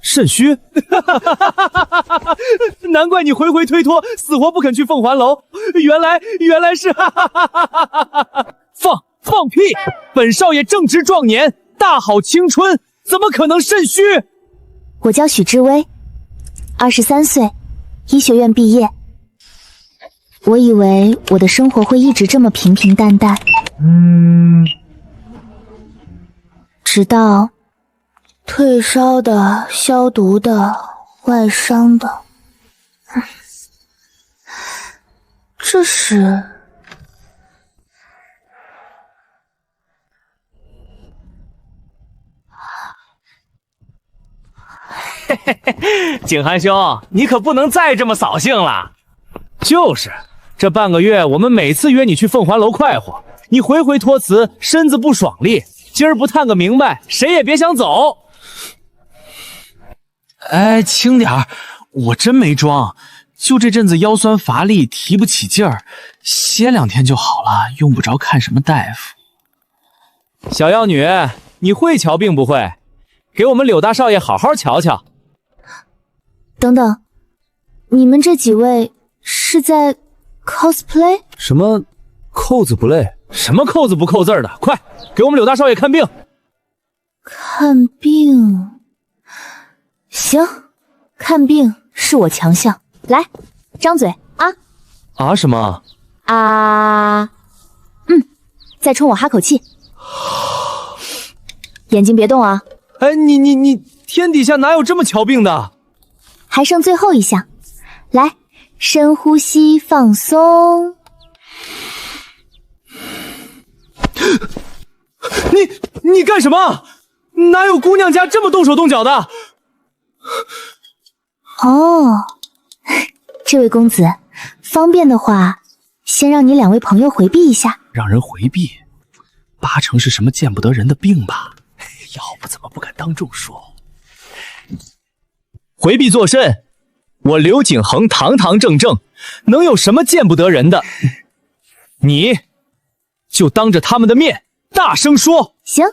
肾虚，难怪你回回推脱，死活不肯去凤还楼，原来是放屁！本少爷正值壮年，大好青春，怎么可能肾虚？我叫许之薇，23岁，医学院毕业。我以为我的生活会一直这么平平淡淡，直到退烧的、消毒的、外伤的。这时，景寒兄，你可不能再这么扫兴了。就是，这半个月我们每次约你去凤还楼快活，你回回托辞，身子不爽利。今儿不探个明白，谁也别想走。哎，轻点儿，我真没装，就这阵子腰酸乏力，提不起劲儿，歇2天就好了，用不着看什么大夫。小妖女，你会瞧病不会？给我们柳大少爷好好瞧瞧。等等，你们这几位是在 cosplay？ 什么扣子不累？什么扣子不扣字的？快给我们柳大少爷看病。看病？行，看病是我强项。来，张嘴啊！啊什么？啊，再冲我哈口气。眼睛别动啊！哎，你，天底下哪有这么瞧病的？还剩最后一项，来，深呼吸，放松。你干什么？哪有姑娘家这么动手动脚的？哦，这位公子，方便的话，先让你2位朋友回避一下。让人回避，8成是什么见不得人的病吧？要不怎么不敢当众说？回避作甚？我刘景恒堂堂正正，能有什么见不得人的？你就当着他们的面大声说。行，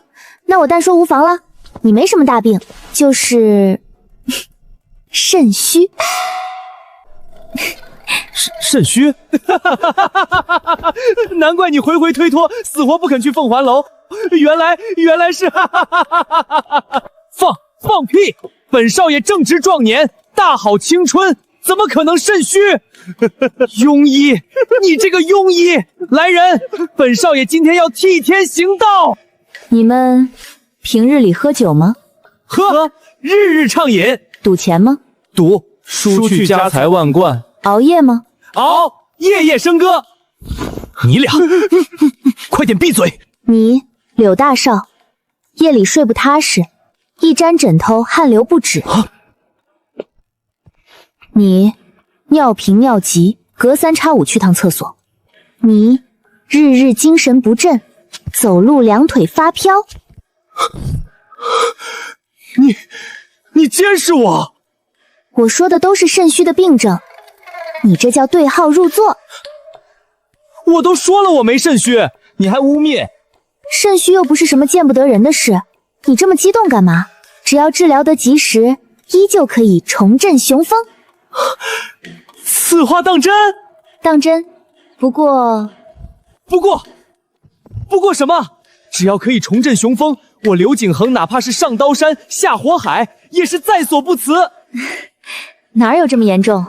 那我但说无妨了。你没什么大病，就是肾虚。肾虚？难怪你回回推脱，死活不肯去凤还楼，原来是放屁！本少爷正值壮年，大好青春，怎么可能肾虚？庸医，你这个庸医！来人，本少爷今天要替天行道。你们平日里喝酒吗？喝，日日畅饮。赌钱吗？赌，输去家财万贯。熬夜吗？熬，夜夜笙歌。你俩，快点闭嘴！你柳大少，夜里睡不踏实，一沾枕头汗流不止。你尿频尿急，隔3差5去趟厕所。你日日精神不振，走路2腿发飘。你监视我！我说的都是肾虚的病症，你这叫对号入座。我都说了我没肾虚，你还污蔑。肾虚又不是什么见不得人的事，你这么激动干嘛？只要治疗得及时，依旧可以重振雄风。此话当真？当真。不过什么？只要可以重振雄风，我刘景恒哪怕是上刀山下火海，也是在所不辞。哪有这么严重？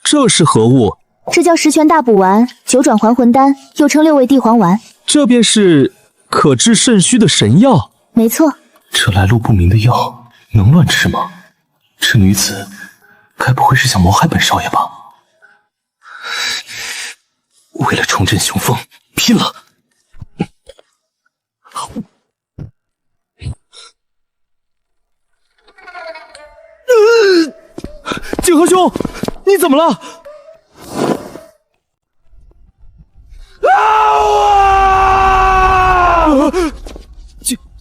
这是何物？这叫十全大补丸，9转还魂丹，又称6味地黄丸。这便是可治肾虚的神药。没错。这来路不明的药能乱吃吗？这女子该不会是想谋害本少爷吧？为了重振雄风，拼了！景和兄，你怎么了？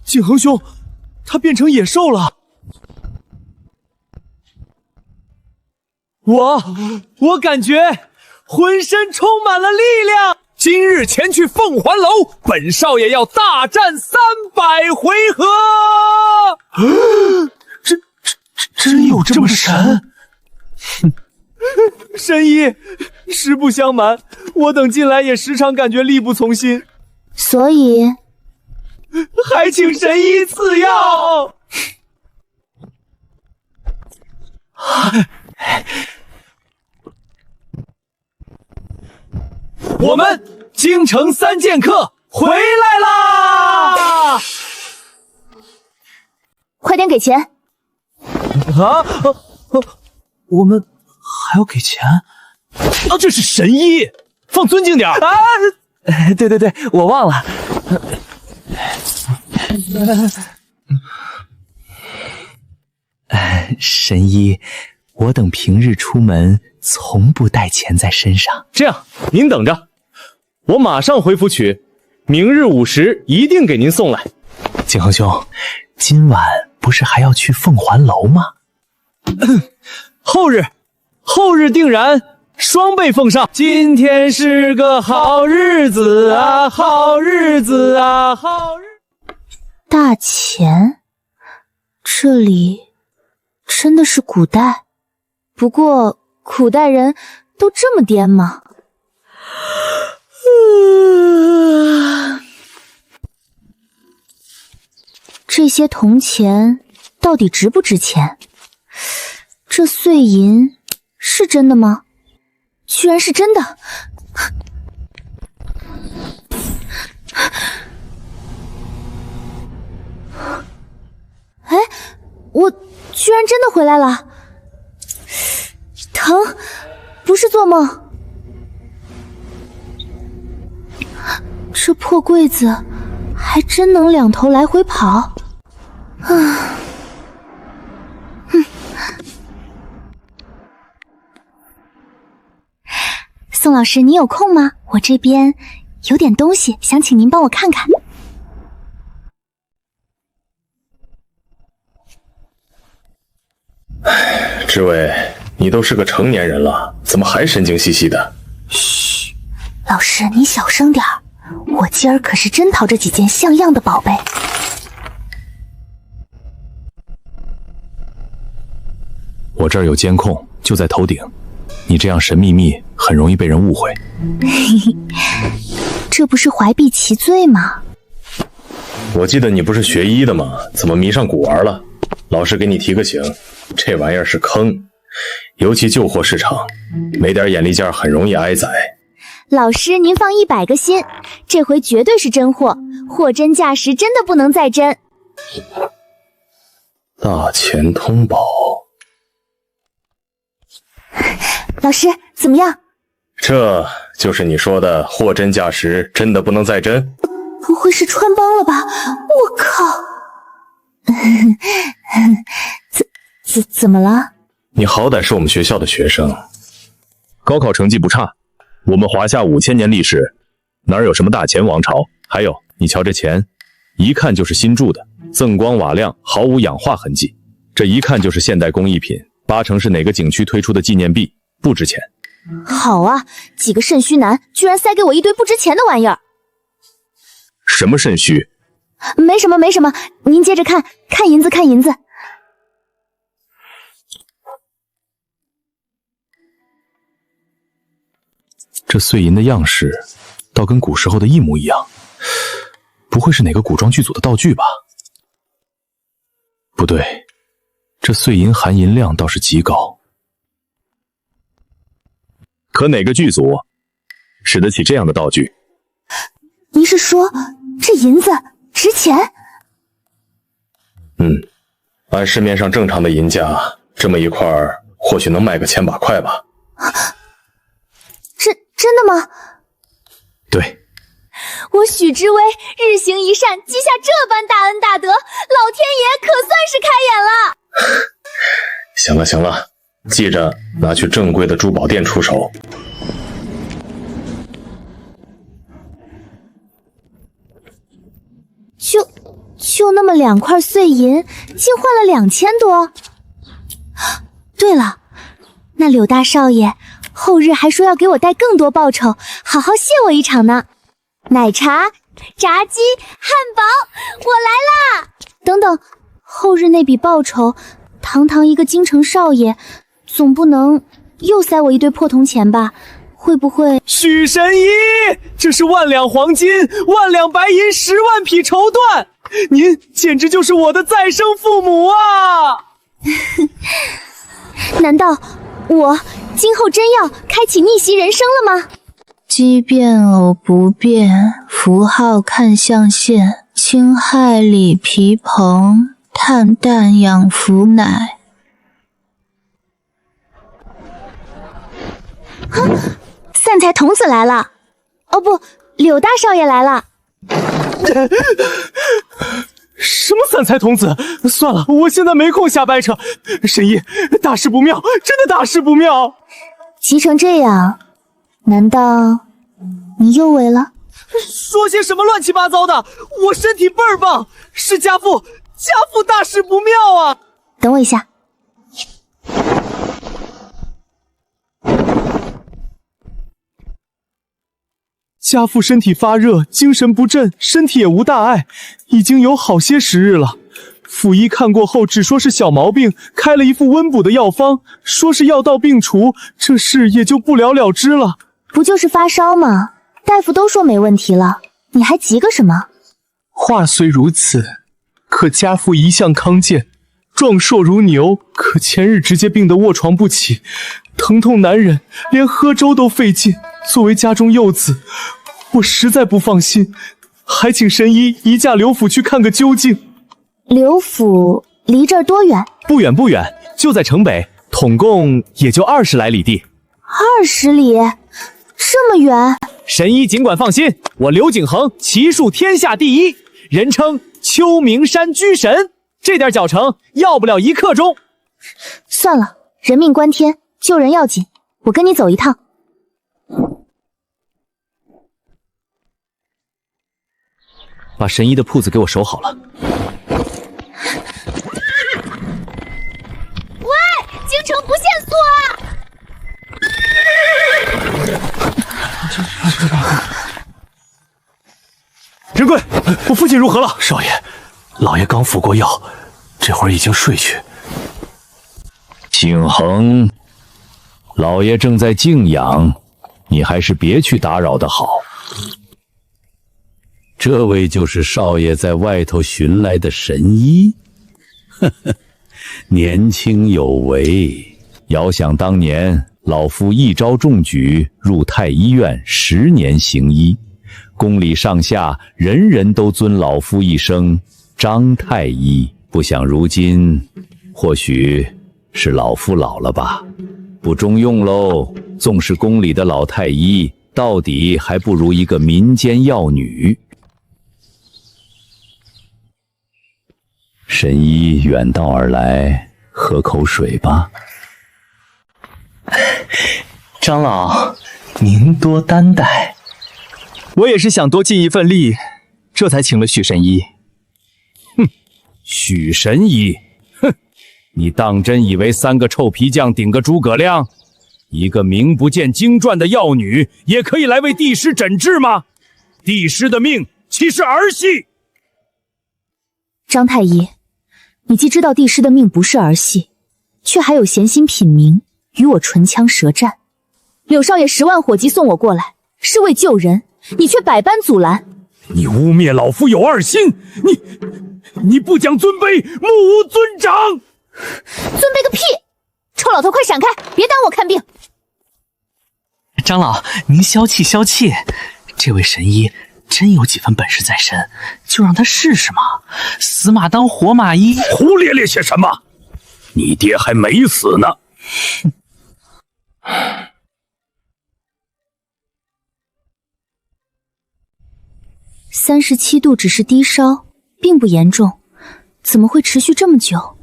景恒兄，他变成野兽了。我感觉浑身充满了力量。今日前去凤还楼，本少爷要大战300回合。真有这么神？神医，实不相瞒，我等近来也时常感觉力不从心，所以还请神医赐药。我们京城3剑客回来啦！快点给钱！我们还要给钱？这是神医，放尊敬点啊！对，我忘了。神医，我等平日出门从不带钱在身上。这样，您等着，我马上回府取，明日午时一定给您送来。景恒兄，今晚不是还要去凤还楼吗？后日定然双倍奉上。今天是个好日子啊，好日子啊，好日。大钱，这里真的是古代？不过古代人都这么颠吗？这些铜钱到底值不值钱？这碎银是真的吗？居然是真的！哎，我居然真的回来了！疼，不是做梦。这破柜子还真能2头来回跑。宋老师，你有空吗？我这边有点东西，想请您帮我看看。知伟，你都是个成年人了，怎么还神经兮兮的？嘘，老师你小声点儿，我今儿可是真淘这几件像样的宝贝。我这儿有监控，就在头顶。你这样神秘秘，很容易被人误会。这不是怀璧其罪吗？我记得你不是学医的吗？怎么迷上古玩了？老师给你提个醒，这玩意儿是坑，尤其旧货市场，没点眼力劲儿很容易挨宰。老师您放100个心，这回绝对是真货，货真价实，真的不能再真。大钱通宝。老师怎么样？这就是你说的货真价实，真的不能再真？不会是穿帮了吧？我靠！怎么了？你好歹是我们学校的学生，高考成绩不差，我们华夏5000年历史，哪有什么大钱王朝？还有，你瞧这钱，一看就是新铸的，锃光瓦亮，毫无氧化痕迹，这一看就是现代工艺品，8成是哪个景区推出的纪念币，不值钱。好啊，几个肾虚男居然塞给我一堆不值钱的玩意儿。什么肾虚？没什么，您接着看，看银子，看银子。这碎银的样式，倒跟古时候的一模一样，不会是哪个古装剧组的道具吧？不对，这碎银含银量倒是极高。可哪个剧组使得起这样的道具？您是说这银子值钱？按市面上正常的银价，这么一块或许能卖个千把块吧。真的吗？对，我许知微日行一善，积下这般大恩大德，老天爷可算是开眼了。行了，记着拿去正规的珠宝店出手。就那么2块碎银，竟换了2000多。对了，那柳大少爷后日还说要给我带更多报酬，好好谢我一场呢。奶茶、炸鸡、汉堡，我来啦！等等，后日那笔报酬，堂堂一个京城少爷，总不能又塞我一堆破铜钱吧？会不会？许神医，这是万两黄金、万两白银、10万匹绸缎，您简直就是我的再生父母啊！难道我今后真要开启逆袭人生了吗？奇变偶不变，符号看象限，氢氦锂铍硼，碳氮氧氟氖。散财童子来了，哦不，柳大少爷来了。什么散财童子？算了，我现在没空瞎掰扯。神医，大事不妙，真的大事不妙！急成这样，难道你又违了？说些什么乱七八糟的？我身体倍儿棒，是家父大事不妙啊！等我一下。家父身体发热，精神不振，身体也无大碍，已经有好些时日了。府医看过后，只说是小毛病，开了一副温补的药方，说是药到病除，这事也就不了了之了。不就是发烧吗？大夫都说没问题了，你还急个什么？话虽如此，可家父一向康健，壮硕如牛，可前日直接病得卧床不起，疼痛难忍，连喝粥都费劲。作为家中幼子，我实在不放心，还请神医移驾刘府去看个究竟。刘府离这儿多远？不远不远，就在城北，统共也就20来里地。20里，这么远？神医尽管放心，我刘景恒骑术天下第一，人称秋名山居神，这点脚程要不了1刻钟。算了，人命关天，救人要紧，我跟你走一趟。把神医的铺子给我守好了。喂，京城不限速啊！仁贵，我父亲如何了？少爷，老爷刚服过药，这会儿已经睡去。景恒，老爷正在静养，你还是别去打扰的好。这位就是少爷在外头寻来的神医，呵呵，年轻有为。遥想当年，老夫一朝中举，入太医院10年行医，宫里上下人人都尊老夫一声张太医。不想如今，或许是老夫老了吧，不中用喽。纵是宫里的老太医，到底还不如一个民间药女。神医远道而来，喝口水吧。长老，您多担待。我也是想多尽一份力，这才请了许神医。哼，许神医，哼，你当真以为3个臭皮匠顶个诸葛亮？一个名不见经传的药女也可以来为帝师诊治吗？帝师的命岂是儿戏？张太医，你既知道帝师的命不是儿戏，却还有闲心品茗，与我唇枪舌战。柳少爷10万火急送我过来，是为救人，你却百般阻拦。你污蔑老夫有2心，你不讲尊卑，目无尊长。尊卑个屁！臭老头，快闪开，别耽误我看病。长老，您消气消气，这位神医真有几分本事在身，就让他试试嘛。死马当活马医，胡咧咧些什么？你爹还没死呢。37度只是低烧，并不严重，怎么会持续这么久？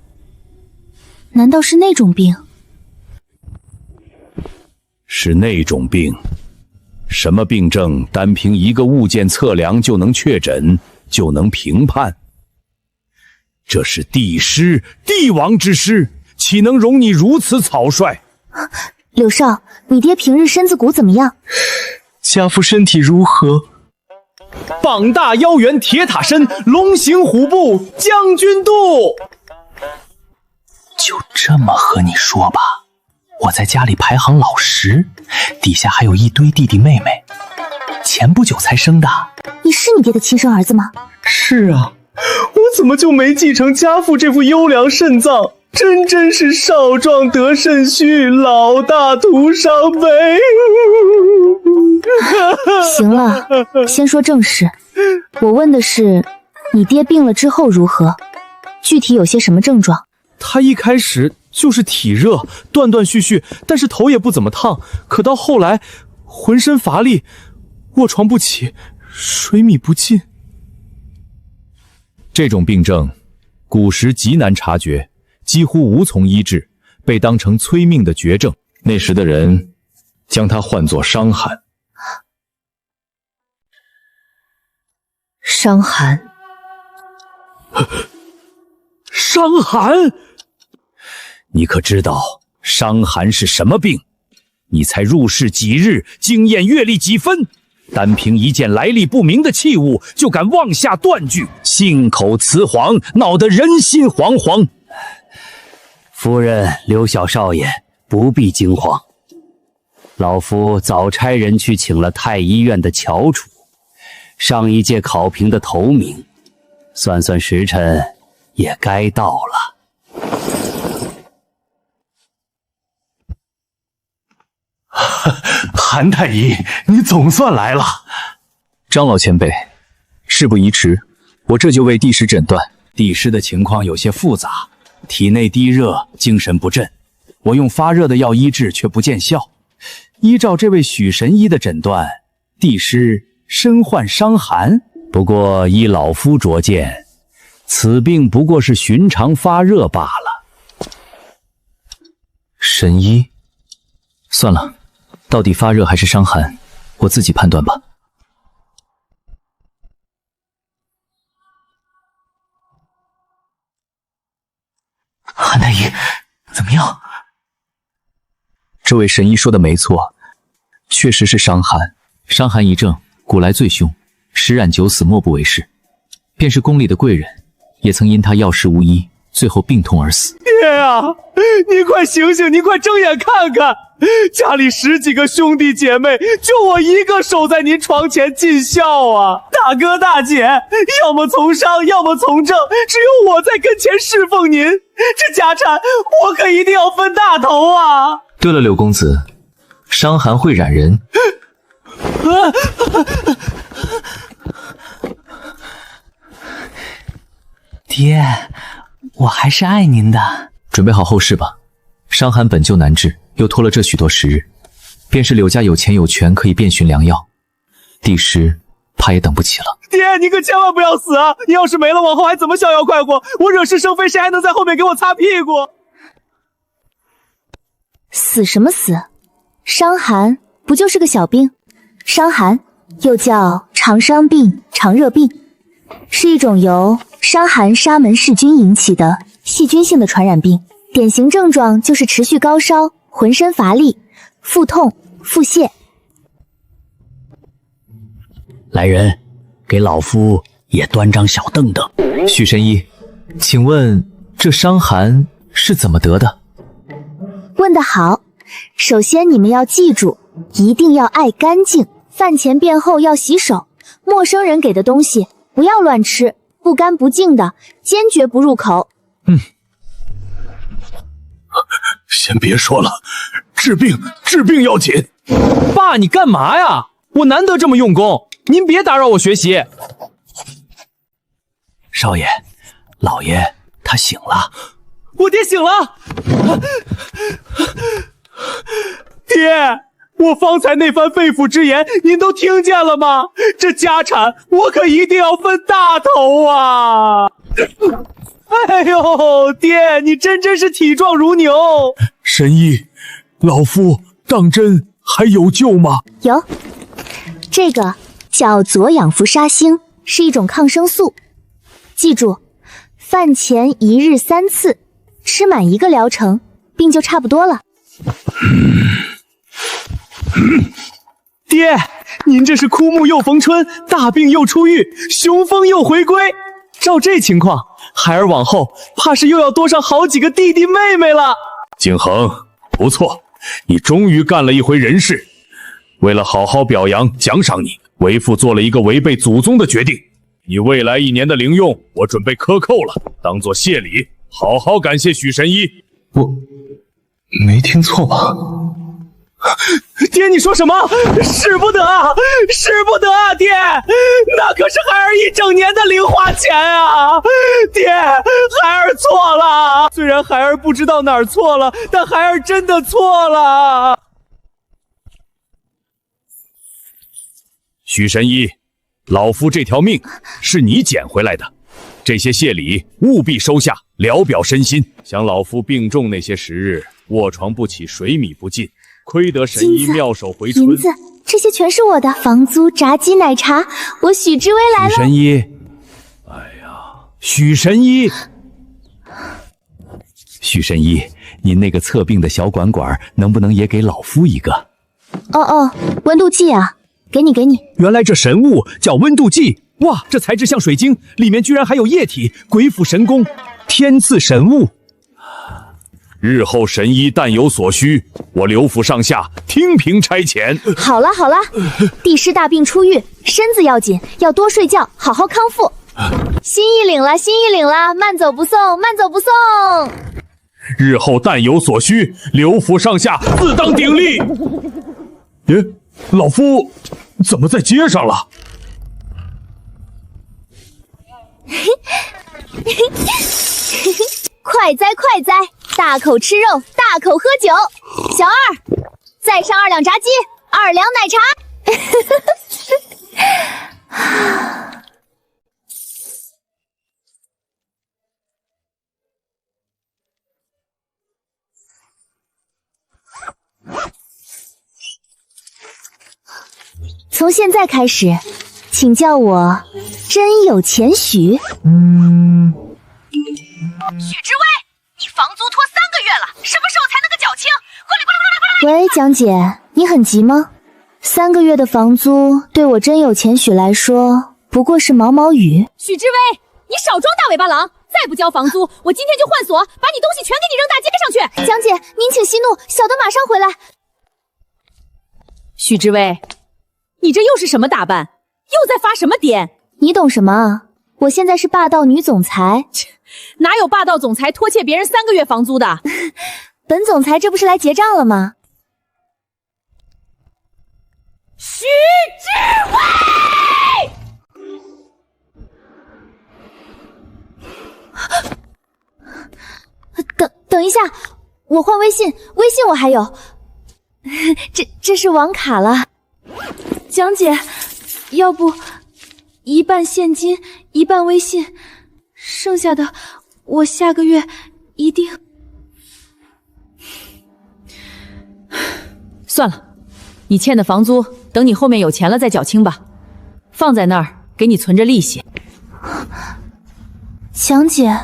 难道是那种病？是那种病。什么病症单凭一个物件测量就能确诊，就能评判？这是帝师，帝王之师，岂能容你如此草率？柳少，你爹平日身子骨怎么样？家父身体如何？膀大腰圆铁塔身，龙行虎步将军渡。就这么和你说吧，我在家里排行老10，底下还有一堆弟弟妹妹，前不久才生的。你是你爹的亲生儿子吗？是啊，我怎么就没继承家父这副优良肾脏？真是少壮得肾虚，老大徒伤悲。行了，先说正事。我问的是，你爹病了之后如何？具体有些什么症状？他一开始就是体热，断断续续，但是头也不怎么烫。可到后来，浑身乏力，卧床不起，水米不进。这种病症，古时极难察觉，几乎无从医治，被当成催命的绝症。那时的人将它唤作伤寒。伤寒，伤寒？你可知道伤寒是什么病？你才入世几日，经验阅历几分？单凭一件来历不明的器物，就敢妄下断句，信口雌黄，闹得人心惶惶。夫人，刘小少爷不必惊慌，老夫早差人去请了太医院的翘楚，上一届考评的头名，算算时辰也该到了。韩太医，你总算来了。张老前辈，事不宜迟，我这就为帝师诊断。帝师的情况有些复杂，体内低热，精神不振，我用发热的药医治却不见效。依照这位许神医的诊断，帝师身患伤寒。不过依老夫拙见，此病不过是寻常发热罢了。神医，算了，到底发热还是伤寒，我自己判断吧。韩太医，怎么样？这位神医说的没错，确实是伤寒。伤寒一症，古来最凶，十染九死，莫不为是。便是宫里的贵人，也曾因他药石无医，最后病痛而死。爹啊，你快醒醒，你快睁眼看看，家里10几个兄弟姐妹，就我一个守在您床前尽孝啊！大哥大姐，要么从商，要么从政，只有我在跟前侍奉您，这家产我可一定要分大头啊！对了，柳公子，伤寒会染人。爹，我还是爱您的。准备好后事吧，伤寒本就难治，又拖了这许多时日，便是柳家有钱有权，可以遍寻良药，帝师怕也等不起了。爹，你可千万不要死啊！你要是没了，往后还怎么逍遥快活？我惹是生非，谁还能在后面给我擦屁股？死什么死？伤寒不就是个小病？伤寒又叫长伤病、长热病，是一种由伤寒沙门氏菌引起的细菌性的传染病。典型症状就是持续高烧、浑身乏力、腹痛、腹泻。来人，给老夫也端张小凳凳。许神医，请问这伤寒是怎么得的？问得好，首先你们要记住，一定要爱干净，饭前便后要洗手，陌生人给的东西不要乱吃，不干不净的坚决不入口。先别说了，治病要紧。爸，你干嘛呀？我难得这么用功，您别打扰我学习。少爷，老爷他醒了。我爹醒了。爹，我方才那番肺腑之言，您都听见了吗？这家产我可一定要分大头啊！哎呦，爹，你真是体壮如牛。神医，老夫当真还有救吗？有，这个叫左氧氟沙星，是一种抗生素。记住，饭前1日3次，吃满1个疗程，病就差不多了。爹，您这是枯木又逢春，大病又初愈，雄风又回归。照这情况，孩儿往后怕是又要多上好几个弟弟妹妹了。景恒，不错，你终于干了一回人事。为了好好表扬奖赏你，为父做了一个违背祖宗的决定。你未来1年的零用，我准备克扣了，当做谢礼，好好感谢许神医。我没听错吧？爹，你说什么？使不得啊，使不得啊！爹，那可是孩儿1整年的零花钱啊！爹，孩儿错了。虽然孩儿不知道哪儿错了，但孩儿真的错了。许神医，老夫这条命是你捡回来的，这些谢礼务必收下，聊表身心。想老夫病重那些时日，卧床不起，水米不进。亏得神医妙手回春，银子，这些全是我的。房租、炸鸡、奶茶，我许之薇来了。许神医，哎呀，许神医，许神医，您那个测病的小管管能不能也给老夫一个？哦，温度计啊，给你。原来这神物叫温度计，哇，这材质像水晶，里面居然还有液体，鬼斧神工，天赐神物。日后神医但有所需，我刘府上下听凭差遣。好了，帝师大病初愈，身子要紧，要多睡觉，好好康复。心意领了，慢走不送。日后但有所需，刘府上下自当鼎力。老夫怎么在街上了？快哉！大口吃肉，大口喝酒。小二，再上2两炸鸡，2两奶茶。从现在开始，请叫我真有钱许。许之薇，你房租拖3个月了，什么时候才能够缴清？过来！喂，蒋姐，你很急吗？3个月的房租对我真有钱许来说不过是毛毛雨。许之薇，你少装大尾巴狼！再不交房租，我今天就换锁，把你东西全给你扔大街上去！蒋姐，您请息怒，小的马上回来。许之薇，你这又是什么打扮？又在发什么癫？你懂什么啊？我现在是霸道女总裁。哪有霸道总裁拖欠别人3个月房租的？本总裁这不是来结账了吗？许之薇，等一下，我换微信我还有。这是网卡了。蒋姐，要不1半现金1半微信，剩下的我下个月一定。算了，你欠的房租等你后面有钱了再缴清吧，放在那儿给你存着利息。蒋姐，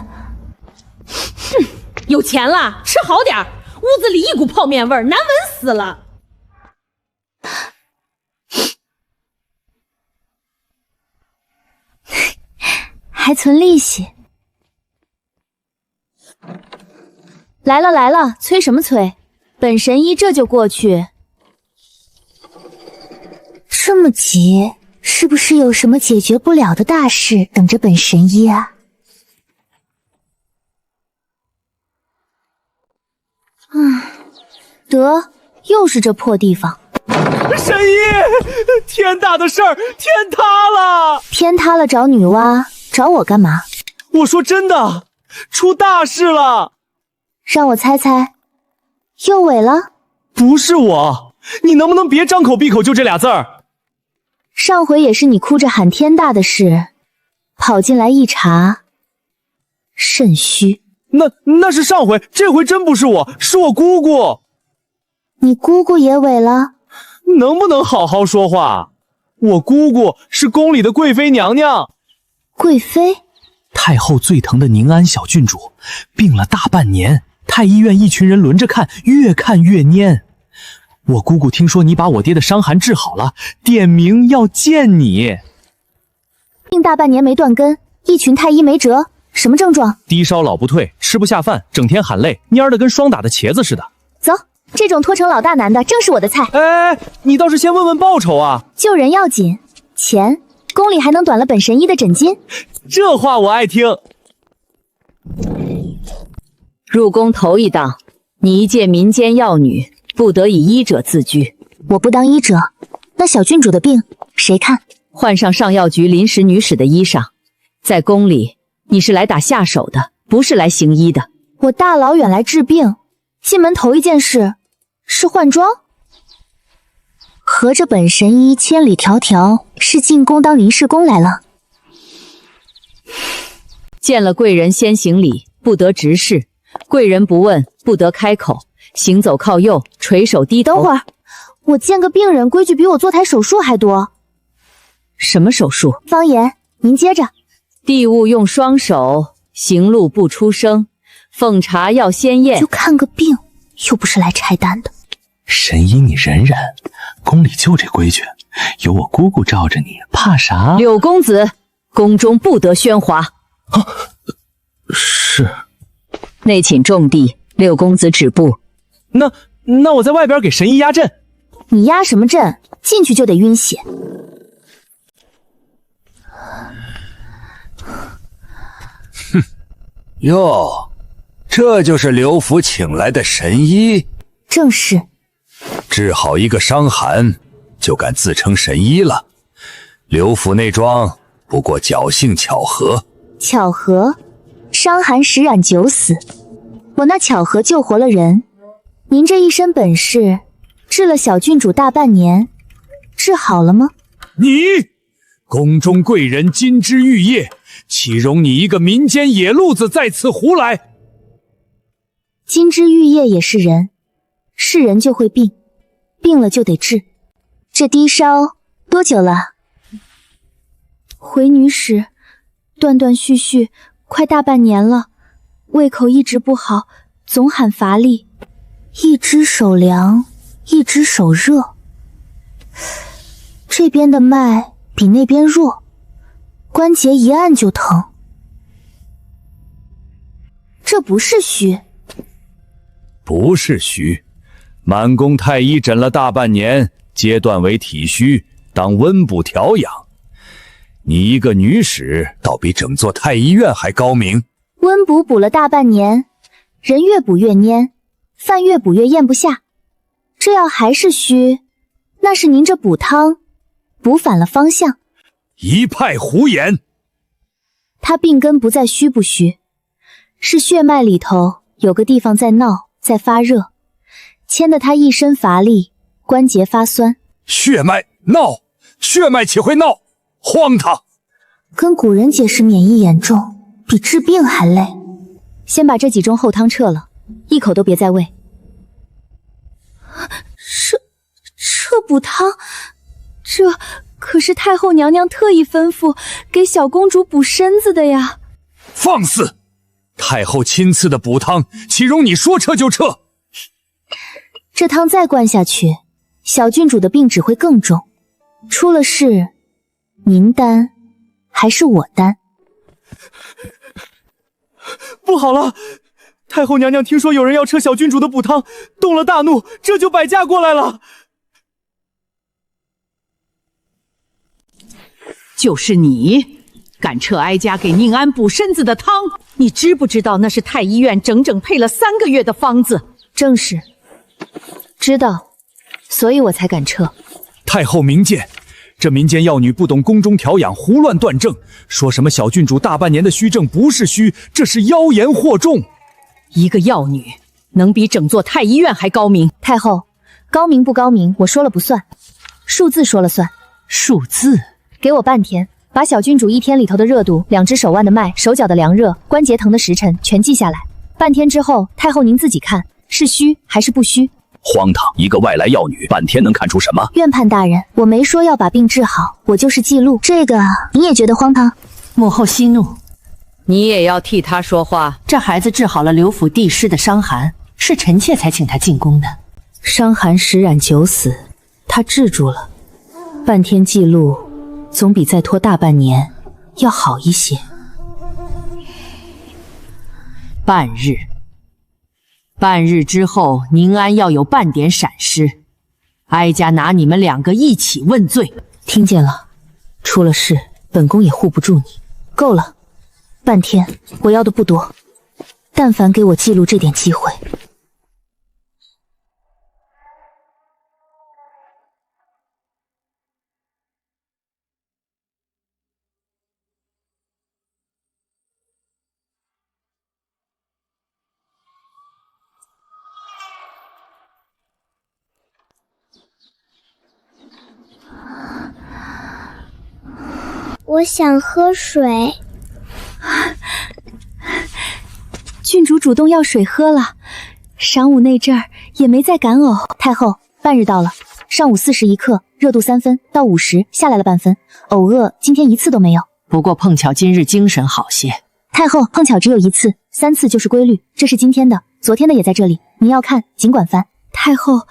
有钱了吃好点，屋子里一股泡面味儿，难闻死了。还存利息。来了，催什么催？本神医这就过去。这么急，是不是有什么解决不了的大事等着本神医啊？得，又是这破地方。神医，天大的事儿，天塌了！天塌了找女娲，找我干嘛？我说真的，出大事了！让我猜猜，又违了？不是我，你能不能别张口闭口就这俩字儿？上回也是你哭着喊天大的事，跑进来一查，肾虚。那是上回，这回真不是我，是我姑姑。你姑姑也违了？能不能好好说话？我姑姑是宫里的贵妃娘娘。贵妃？太后最疼的宁安小郡主，病了大半年，太医院一群人轮着看，越看越蔫。我姑姑听说你把我爹的伤寒治好了，点名要见你。病大半年没断根，一群太医没辙。什么症状？低烧老不退，吃不下饭，整天喊累，蔫的跟霜打的茄子似的。走，这种拖成老大难的正是我的菜。哎，你倒是先问问报酬啊！救人要紧，钱宫里还能短了本神医的诊金。这话我爱听。入宫头一档，你一介民间药女，不得以医者自居。我不当医者，那小郡主的病谁看？换上上药局临时女使的衣裳，在宫里你是来打下手的，不是来行医的。我大老远来治病，进门头一件事是换装。合着本神医千里迢迢是进宫当临时工来了。见了贵人先行礼，不得直视；贵人不问，不得开口。行走靠右，垂手低头。等会儿，我见个病人规矩比我做台手术还多。什么手术？方言，您接着。地务用双手，行路不出声，奉茶要先验。就看个病，又不是来拆单的。神医你忍忍，宫里就这规矩，有我姑姑罩着你，怕啥？柳公子，宫中不得喧哗。是。内寝重地，柳公子止步。那我在外边给神医压阵。你压什么阵？进去就得晕血。哼，哟，这就是刘府请来的神医？正是。治好一个伤寒，就敢自称神医了？刘府内庄不过侥幸巧合。巧合？伤寒时染九死，我那巧合救活了人。您这一身本事，治了小郡主大半年，治好了吗？你宫中贵人金枝玉叶，岂容你一个民间野路子在此胡来？金枝玉叶也是人，是人就会病，病了就得治。这低烧多久了？回女使，断断续续，快大半年了，胃口一直不好，总喊乏力，一只手凉，一只手热。这边的脉比那边弱，关节一按就疼。这不是虚。不是虚，满宫太医诊了大半年，阶段为体虚，当温补调养。你一个女使，倒比整座太医院还高明。温补补了大半年，人越补越蔫，饭越补越咽不下。这要还是虚，那是您这补汤补反了方向。一派胡言。他病根不在虚不虚，是血脉里头有个地方在闹，在发热，牵得他一身乏力，关节发酸。血脉闹，血脉岂会闹？荒唐！跟古人解释免疫严重，比治病还累。先把这几盅后汤撤了，一口都别再喂。这补汤，这可是太后娘娘特意吩咐给小公主补身子的呀。放肆！太后亲赐的补汤，岂容你说撤就撤？这汤再灌下去，小郡主的病只会更重。出了事，您担还是我担？不好了！太后娘娘听说有人要撤小郡主的补汤，动了大怒，这就摆驾过来了。就是你，敢撤哀家给宁安补身子的汤，你知不知道那是太医院整整配了3个月的方子？正是，知道，所以我才敢撤。太后明鉴，这民间药女不懂宫中调养，胡乱断症，说什么小郡主大半年的虚症不是虚，这是妖言惑众。一个药女能比整座太医院还高明？太后，高明不高明，我说了不算，数字说了算。数字？给我半天，把小郡主1天里头的热度、2只手腕的脉、手脚的凉热、关节疼的时辰全记下来。半天之后，太后您自己看，是虚还是不虚？荒唐！一个外来药女，半天能看出什么？院判大人，我没说要把病治好，我就是记录。这个你也觉得荒唐？母后息怒，你也要替他说话。这孩子治好了刘府帝师的伤寒，是臣妾才请他进宫的。伤寒时染久死，他治住了，半天记录总比再拖大半年要好一些。半日之后，宁安要有半点闪失，哀家拿你们2个一起问罪。听见了，出了事，本宫也护不住你。够了，半天我要的不多，但凡给我记录这点机会。我想喝水。郡主主动要水喝了，晌午那阵儿也没再赶偶。太后，半日到了，上午41克，热度3分，到50下来了半分，偶饿今天一次都没有。不过碰巧今日精神好些。太后，碰巧只有1次，3次就是规律，这是今天的，昨天的也在这里，您要看尽管翻。太后，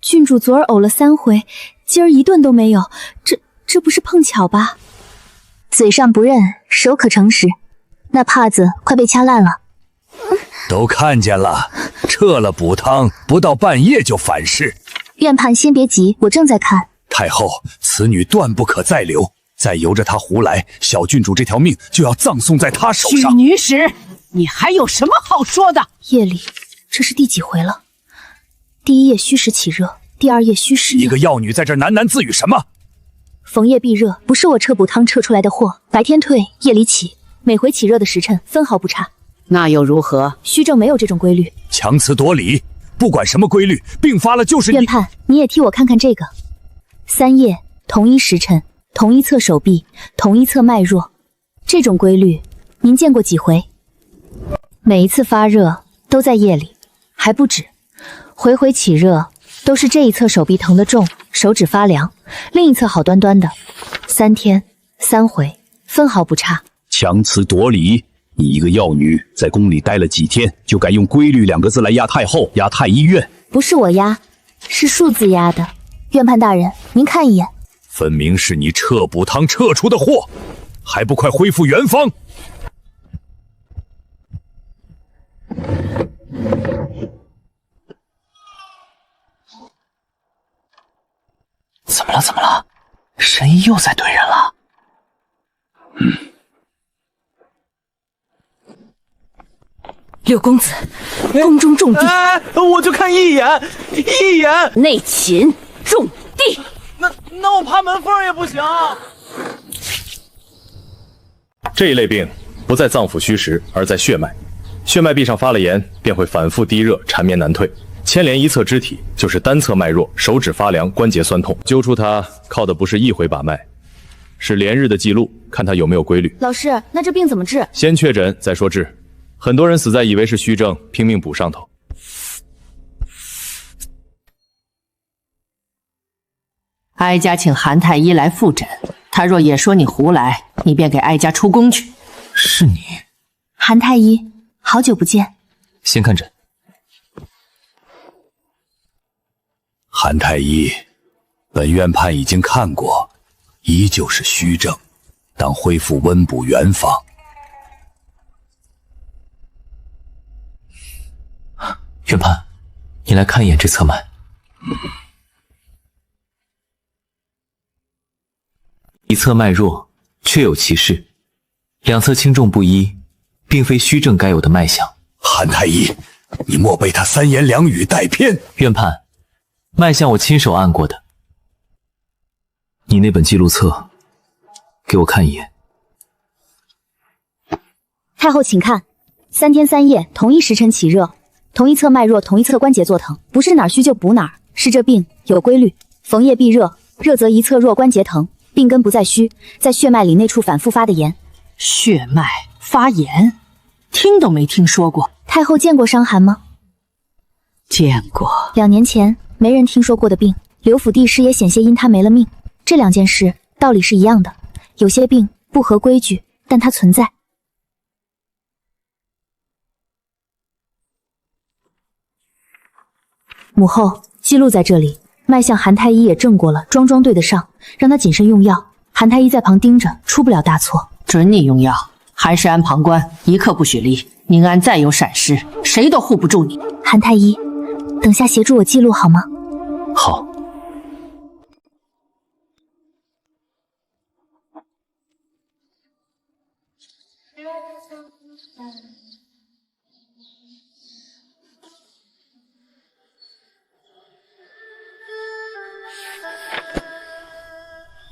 郡主昨儿呕了3回，今儿一顿都没有，这不是碰巧吧？嘴上不认，手可诚实，那帕子快被掐烂了。都看见了，撤了补汤，不到半夜就反噬。院判先别急，我正在看。太后，此女断不可再留，再由着她胡来，小郡主这条命就要葬送在她手上。虚女使，你还有什么好说的？夜里，这是第几回了？第1夜虚实起热，第2夜虚实。一个药女在这喃喃自语什么？逢夜必热，不是我撤补汤撤出来的货，白天退，夜里起，每回起热的时辰分毫不差。那又如何？虚症没有这种规律。强词夺理，不管什么规律，病发了就是你。院判，你也替我看看这个：3夜同一时辰，同一侧手臂，同一侧脉弱，这种规律您见过几回？每一次发热都在夜里，还不止，回回起热都是这一侧手臂疼得重，手指发凉，另一侧好端端的，3天3回，分毫不差。强词夺理，你一个药女在宫里待了几天，就敢用规律2个字来压太后，压太医院？不是我压，是数字压的。院判大人，您看一眼，分明是你撤补汤撤出的货，还不快恢复原方！怎么了？神医又在怼人了。六公子，宫中重地，我就看一眼，内勤重地。那我爬门缝也不行。这一类病不在脏腑虚实，而在血脉。血脉壁上发了炎，便会反复低热，缠绵难退。牵连一侧肢体，就是单侧脉弱，手指发凉，关节酸痛。揪出它靠的不是一回把脉，是连日的记录，看它有没有规律。老师，那这病怎么治？先确诊再说治。很多人死在以为是虚症，拼命补上头。哀家请韩太医来复诊，他若也说你胡来，你便给哀家出宫去。是你，韩太医，好久不见。先看诊。韩太医，本院判已经看过，依旧是虚症，当恢复温补原方。院判，你来看一眼这侧脉。一侧脉弱，确有其事；两侧轻重不一，并非虚症该有的脉象。韩太医，你莫被他三言两语带偏。院判，脉象我亲手按过的。你那本记录册，给我看一眼。太后请看，3天3夜同一时辰起热，同一侧脉弱，同一侧关节作疼，不是哪儿虚就补哪儿，是这病有规律，逢夜必热，热则一侧弱关节疼，病根不在虚，在血脉里内处反复发的炎。血脉发炎，听都没听说过。太后见过伤寒吗？见过。2年前没人听说过的病，刘府帝师也险些因他没了命。这2件事道理是一样的，有些病不合规矩，但它存在。母后，记录在这里。脉象韩太医也正过了，桩桩对得上，让他谨慎用药。韩太医在旁盯着，出不了大错。准你用药，韩世安旁观，一刻不许离。宁安再有闪失，谁都护不住你。韩太医，等下协助我记录好吗？好。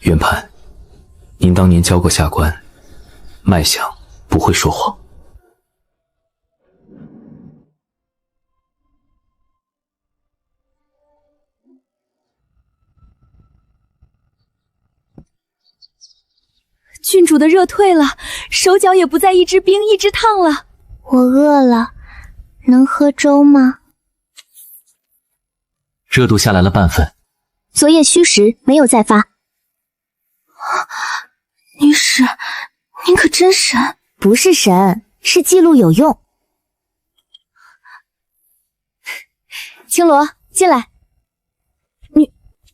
原判，您当年教过下官，脉象不会说谎。郡主的热退了，手脚也不再一直冰一直烫了。我饿了，能喝粥吗？热度下来了半分。昨夜虚实，没有再发。女使，您可真神！不是神，是记录有用。青罗，进来。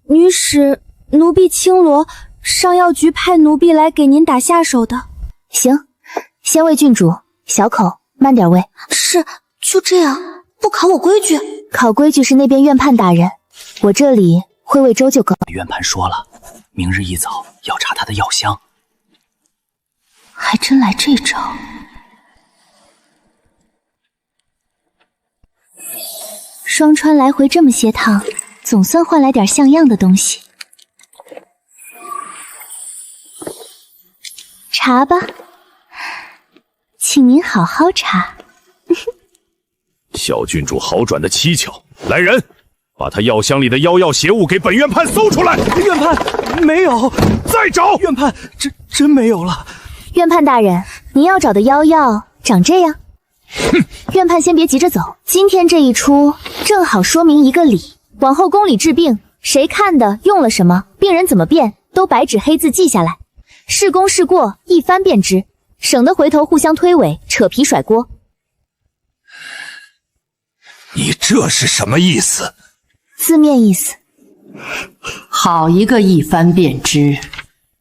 女使，奴婢青罗，上药局派奴婢来给您打下手的。行，先喂郡主，小口，慢点喂。是，就这样，不考我规矩。考规矩是那边院判大人，我这里会喂粥就够。院判说了，明日一早要查他的药箱。还真来这招。双川来回这么些趟，总算换来点像样的东西。查吧，请您好好查。小郡主好转的蹊跷，来人，把他药箱里的妖药邪物给本院判搜出来。院判没有，再找。院判真没有了。院判大人，您要找的妖药长这样。哼，院判先别急着走，今天这一出正好说明一个理，往后宫里治病，谁看的用了什么，病人怎么变，都白纸黑字记下来，是功是过一翻便知，省得回头互相推诿，扯皮甩锅。你这是什么意思？字面意思。好一个一翻便知！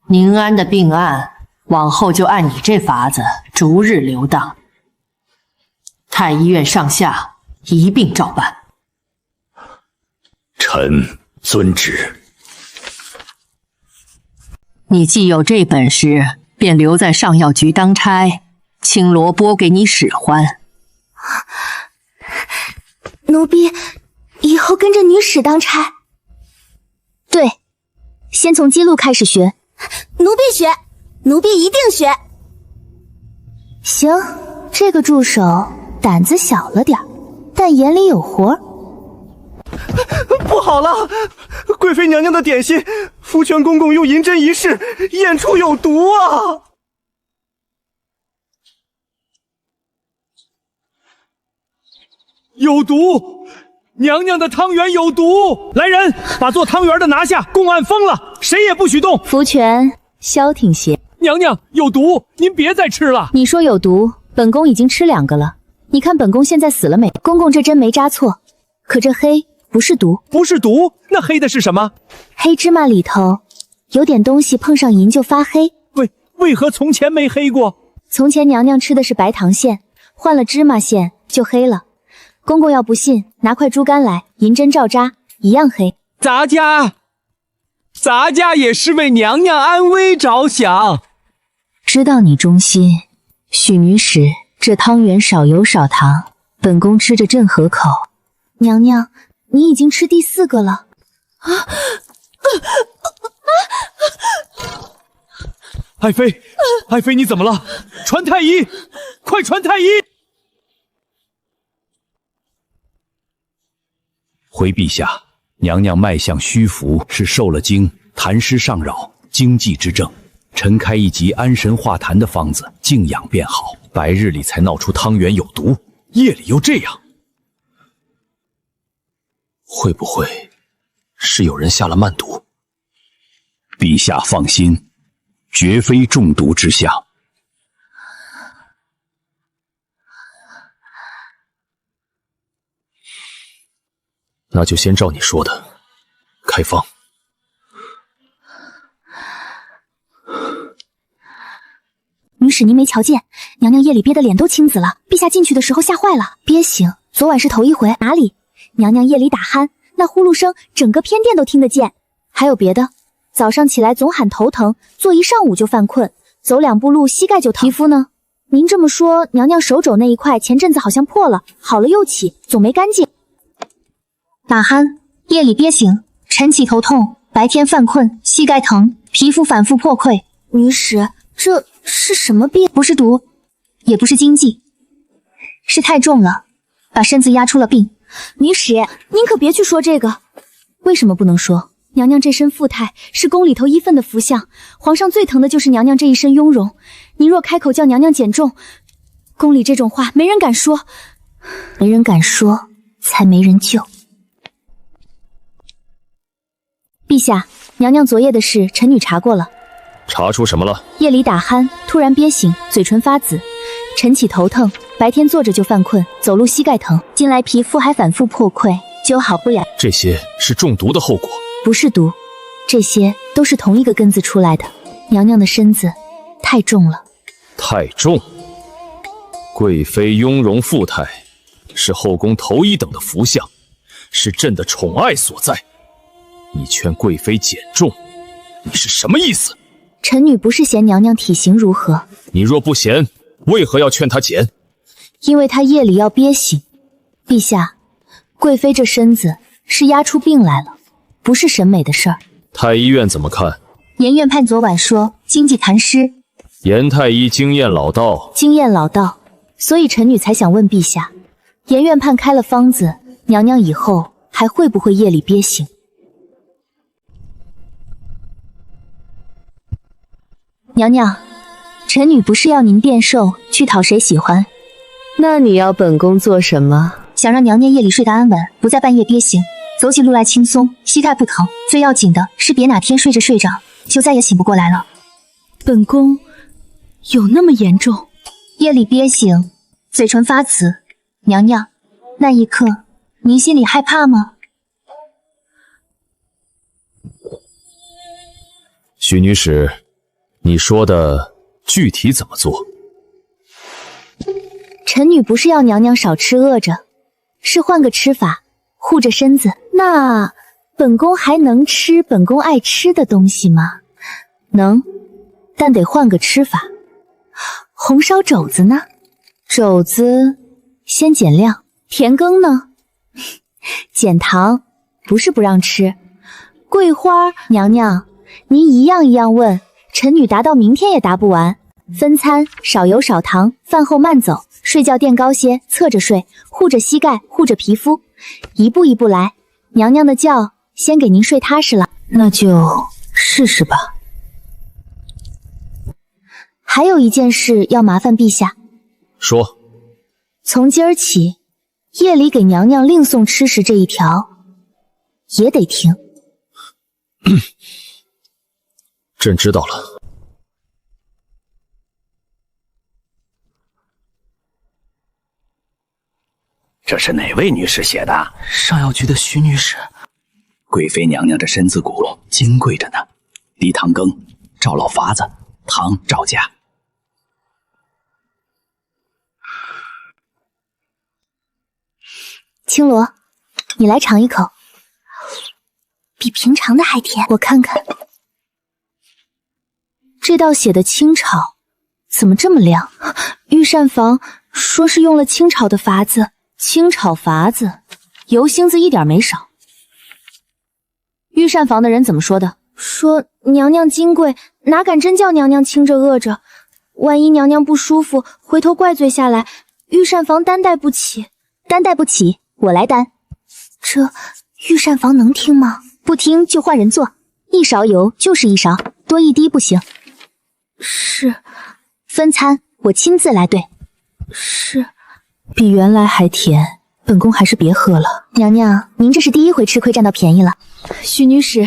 宁安的病案，往后就按你这法子逐日流荡。太医院上下一并照办。臣遵旨。你既有这本事，便留在上药局当差，青罗拨给你使唤。奴婢以后跟着女使当差。对，先从记录开始学。奴婢学，奴婢一定学。行，这个助手胆子小了点，但眼里有活。不好了，贵妃娘娘的点心，福全公公用银针一试，验出有毒啊！有毒！娘娘的汤圆有毒！来人，把做汤圆的拿下，公案封了，谁也不许动。福全，消停些。娘娘有毒，您别再吃了。你说有毒，本宫已经吃2个了。你看本宫现在死了没？公公这针没扎错，可这黑不是毒。不是毒，那黑的是什么？黑芝麻里头有点东西，碰上银就发黑。为何从前没黑过？从前娘娘吃的是白糖馅，换了芝麻馅就黑了。公公要不信，拿块猪肝来，银针照扎，一样黑。咱家也是为娘娘安危着想。知道你忠心，许女使，这汤圆少油少糖，本宫吃着正合口。娘娘，你已经吃第4个了。爱妃，爱妃你怎么了？传太医，快传太医！回陛下，娘娘脉象虚浮，是受了惊，痰湿上扰，惊悸之症。臣开一剂安神化痰的方子，静养便好。白日里才闹出汤圆有毒，夜里又这样，会不会是有人下了慢毒？陛下放心，绝非中毒之象。那就先照你说的开方。女使，您没瞧见娘娘夜里憋得脸都青紫了，陛下进去的时候吓坏了，憋醒。昨晚是头一回。哪里？娘娘夜里打鼾，那呼噜声整个偏殿都听得见。还有别的？早上起来总喊头疼，坐一上午就犯困，走2步路膝盖就疼。皮肤呢？您这么说，娘娘手肘那一块前阵子好像破了，好了又起，总没干净。打鼾，夜里憋醒，晨起头痛，白天犯困，膝盖疼，皮肤反复破溃。女使，这是什么病？不是毒，也不是经忌，是太重了，把身子压出了病。女使，您可别去说这个。为什么不能说？娘娘这身富态是宫里头1分的福相，皇上最疼的就是娘娘这一身雍容。您若开口叫娘娘减重，宫里这种话没人敢说，没人敢说，才没人救。陛下，娘娘昨夜的事，臣女查过了。查出什么了？夜里打鼾，突然憋醒，嘴唇发紫，晨起头疼，白天坐着就犯困，走路膝盖疼，近来皮肤还反复破溃，就好不了。这些是中毒的后果。不是毒，这些都是同一个根子出来的。娘娘的身子太重了。太重？贵妃雍容富态，是后宫头1等的福相，是朕的宠爱所在。你劝贵妃减重，你是什么意思？臣女不是嫌娘娘体型如何，你若不嫌，为何要劝她减？因为她夜里要憋醒。陛下，贵妃这身子是压出病来了，不是审美的事儿。太医院怎么看？严院判昨晚说经济痰湿。严太医经验老道，经验老道，所以臣女才想问陛下，严院判开了方子，娘娘以后还会不会夜里憋醒？娘娘，臣女不是要您变瘦去讨谁喜欢。那你要本宫做什么？想让娘娘夜里睡得安稳，不在半夜憋醒，走起路来轻松，膝盖不疼。最要紧的是别哪天睡着睡着就再也醒不过来了。本宫有那么严重？夜里憋醒，嘴唇发紫，娘娘，那一刻您心里害怕吗？许女使，你说的具体怎么做？臣女不是要娘娘少吃饿着，是换个吃法，护着身子。那本宫还能吃本宫爱吃的东西吗？能，但得换个吃法。红烧肘子呢？肘子先减量。甜羹呢？减糖，不是不让吃。桂花，娘娘，您一样一样问，臣女答到明天也答不完。分餐，少油少糖，饭后慢走，睡觉垫高些，侧着睡，护着膝盖，护着皮肤，一步一步来。娘娘的觉先给您睡踏实了。那就试试吧。还有一件事要麻烦陛下。说。从今儿起，夜里给娘娘另送吃食这一条也得停。朕知道了。这是哪位女士写的？上药局的徐女士。贵妃娘娘这身子骨金贵着呢，低糖羹，照老法子，糖照加。青罗，你来尝一口，比平常的还甜，我看看。这道写的清炒，怎么这么亮？御膳房说是用了清炒的法子，清炒法子，油星子一点没少。御膳房的人怎么说的？说娘娘金贵，哪敢真叫娘娘清着饿着？万一娘娘不舒服，回头怪罪下来，御膳房担待不起。担待不起，我来担。这御膳房能听吗？不听就换人做，一勺油就是一勺，多一滴不行。是。分餐我亲自来对。是。比原来还甜，本宫还是别喝了。娘娘，您这是第一回吃亏占到便宜了。许女使，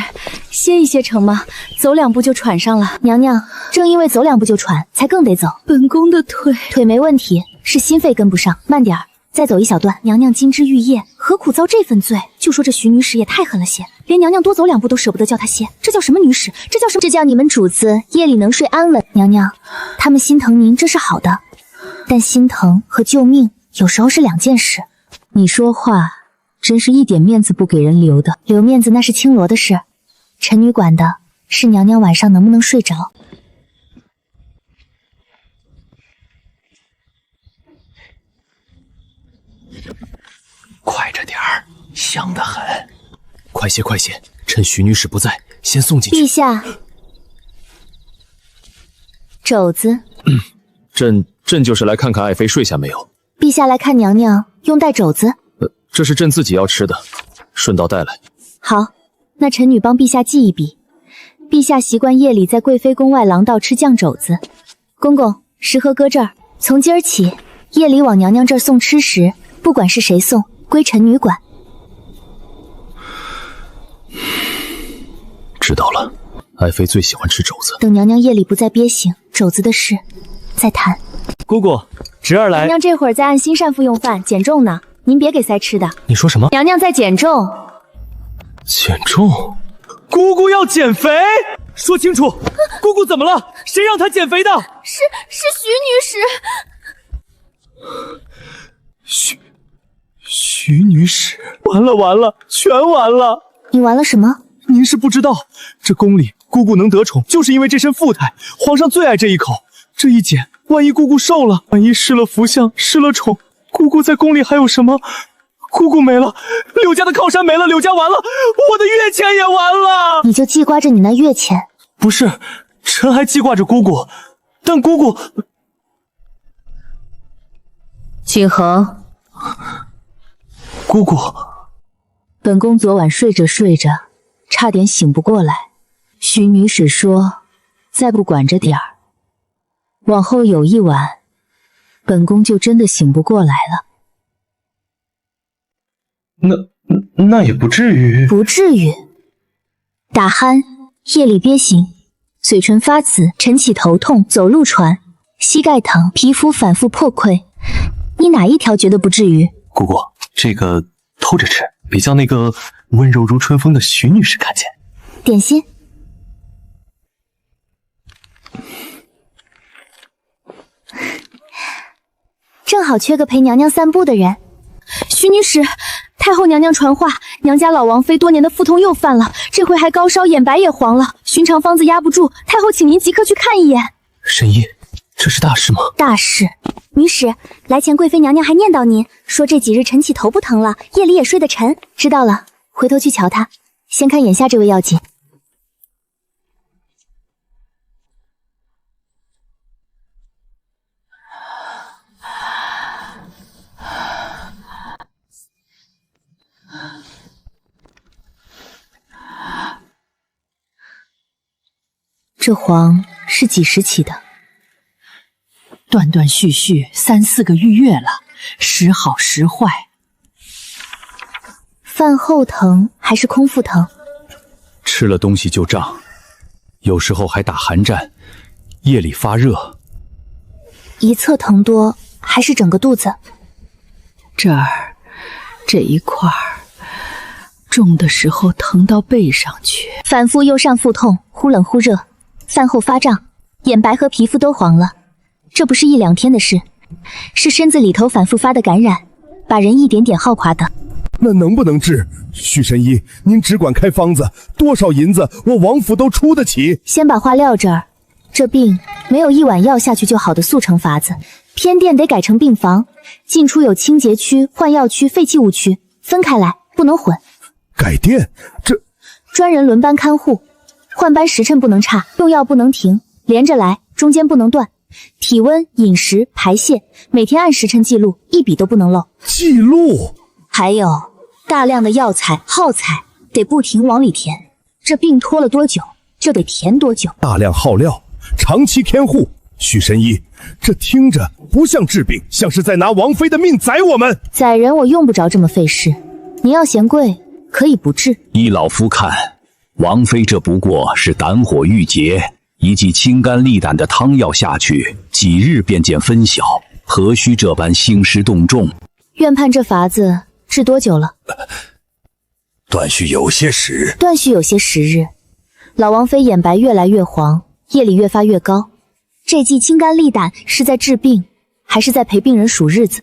歇一歇成吗？走2步就喘上了。娘娘，正因为走2步就喘，才更得走。本宫的腿没问题，是心肺跟不上，慢点儿，再走一小段。娘娘金枝玉叶。何苦遭这份罪？就说这徐女使也太狠了些，连娘娘多走2步都舍不得叫她歇，这叫什么女使？这叫什么？这叫你们主子夜里能睡安稳。娘娘，他们心疼您这是好的，但心疼和救命有时候是2件事。你说话真是一点面子不给人留的。留面子那是青罗的事，臣女管的是娘娘晚上能不能睡着。快着点儿，香得很。快些，快些，趁徐女使不在，先送进去。陛下，肘子。朕就是来看看爱妃睡下没有。陛下来看娘娘，用带肘子。这是朕自己要吃的，顺道带来。好，那臣女帮陛下记一笔。陛下习惯夜里在贵妃宫外廊道吃酱肘子。公公，食盒搁这儿。从今儿起，夜里往娘娘这儿送吃食，不管是谁送，归臣女管。知道了，爱妃最喜欢吃肘子。等娘娘夜里不再憋醒，肘子的事再谈。姑姑，侄儿来。娘娘这会儿在按心膳服用饭，减重呢，您别给塞吃的。你说什么？娘娘在减重。减重？姑姑要减肥？说清楚，姑姑怎么了？谁让她减肥的？是徐女使。徐女使，完了，全完了！你完了什么？您是不知道，这宫里姑姑能得宠，就是因为这身富态，皇上最爱这一口。这一减，万一姑姑瘦了，万一失了福相，失了宠，姑姑在宫里还有什么？姑姑没了，柳家的靠山没了，柳家完了，我的月钱也完了。你就记挂着你那月钱？不是，臣还记挂着姑姑，但姑姑……景恒，姑姑，本宫昨晚睡着睡着，差点醒不过来。徐女使说，再不管着点儿，往后有一晚，本宫就真的醒不过来了。那也不至于。不至于。打鼾，夜里憋醒，嘴唇发紫，晨起头痛，走路喘，膝盖疼，皮肤反复破溃，你哪一条觉得不至于？姑姑，这个偷着吃，比较那个温柔如春风的徐女士看见。点心。正好缺个陪娘娘散步的人。徐女使，太后娘娘传话，娘家老王妃多年的腹痛又犯了，这回还高烧，眼白也黄了，寻常方子压不住，太后请您即刻去看一眼。神医，这是大事吗？大事。女使，来前贵妃娘娘还念叨您，说这几日晨起头不疼了，夜里也睡得沉。知道了，回头去瞧她。先看眼下这位要紧。这黄是几时起的？断断续续3、4个浴月了，时好时坏。饭后疼还是空腹疼？吃了东西就胀，有时候还打寒战，夜里发热。一侧疼多还是整个肚子？这一块儿，重的时候疼到背上去。反复右上腹痛，忽冷忽热，饭后发胀，眼白和皮肤都黄了。这不是1、2天的事，是身子里头反复发的感染，把人一点点耗垮的。那能不能治？许神医，您只管开方子，多少银子我王府都出得起。先把话撂这儿，这病没有1碗药下去就好的速成法子，偏殿得改成病房，进出有清洁区、换药区、废弃物区，分开来，不能混。改殿？这专人轮班看护，换班时辰不能差，用药不能停，连着来，中间不能断。体温、饮食、排泄，每天按时辰记录，一笔都不能漏。记录？还有大量的药材、耗材，得不停往里填。这病拖了多久，就得填多久。大量耗料，长期看护。许神医，这听着不像治病，像是在拿王妃的命宰我们。宰人我用不着这么费事，您要嫌贵，可以不治。依老夫看，王妃这不过是胆火郁结，一剂清肝利胆的汤药下去，几日便见分晓，何须这般兴师动众？院判这法子治多久了？断续有些时。断续有些时日。老王妃眼白越来越黄，夜里越发越高。这剂清肝利胆是在治病，还是在陪病人数日子？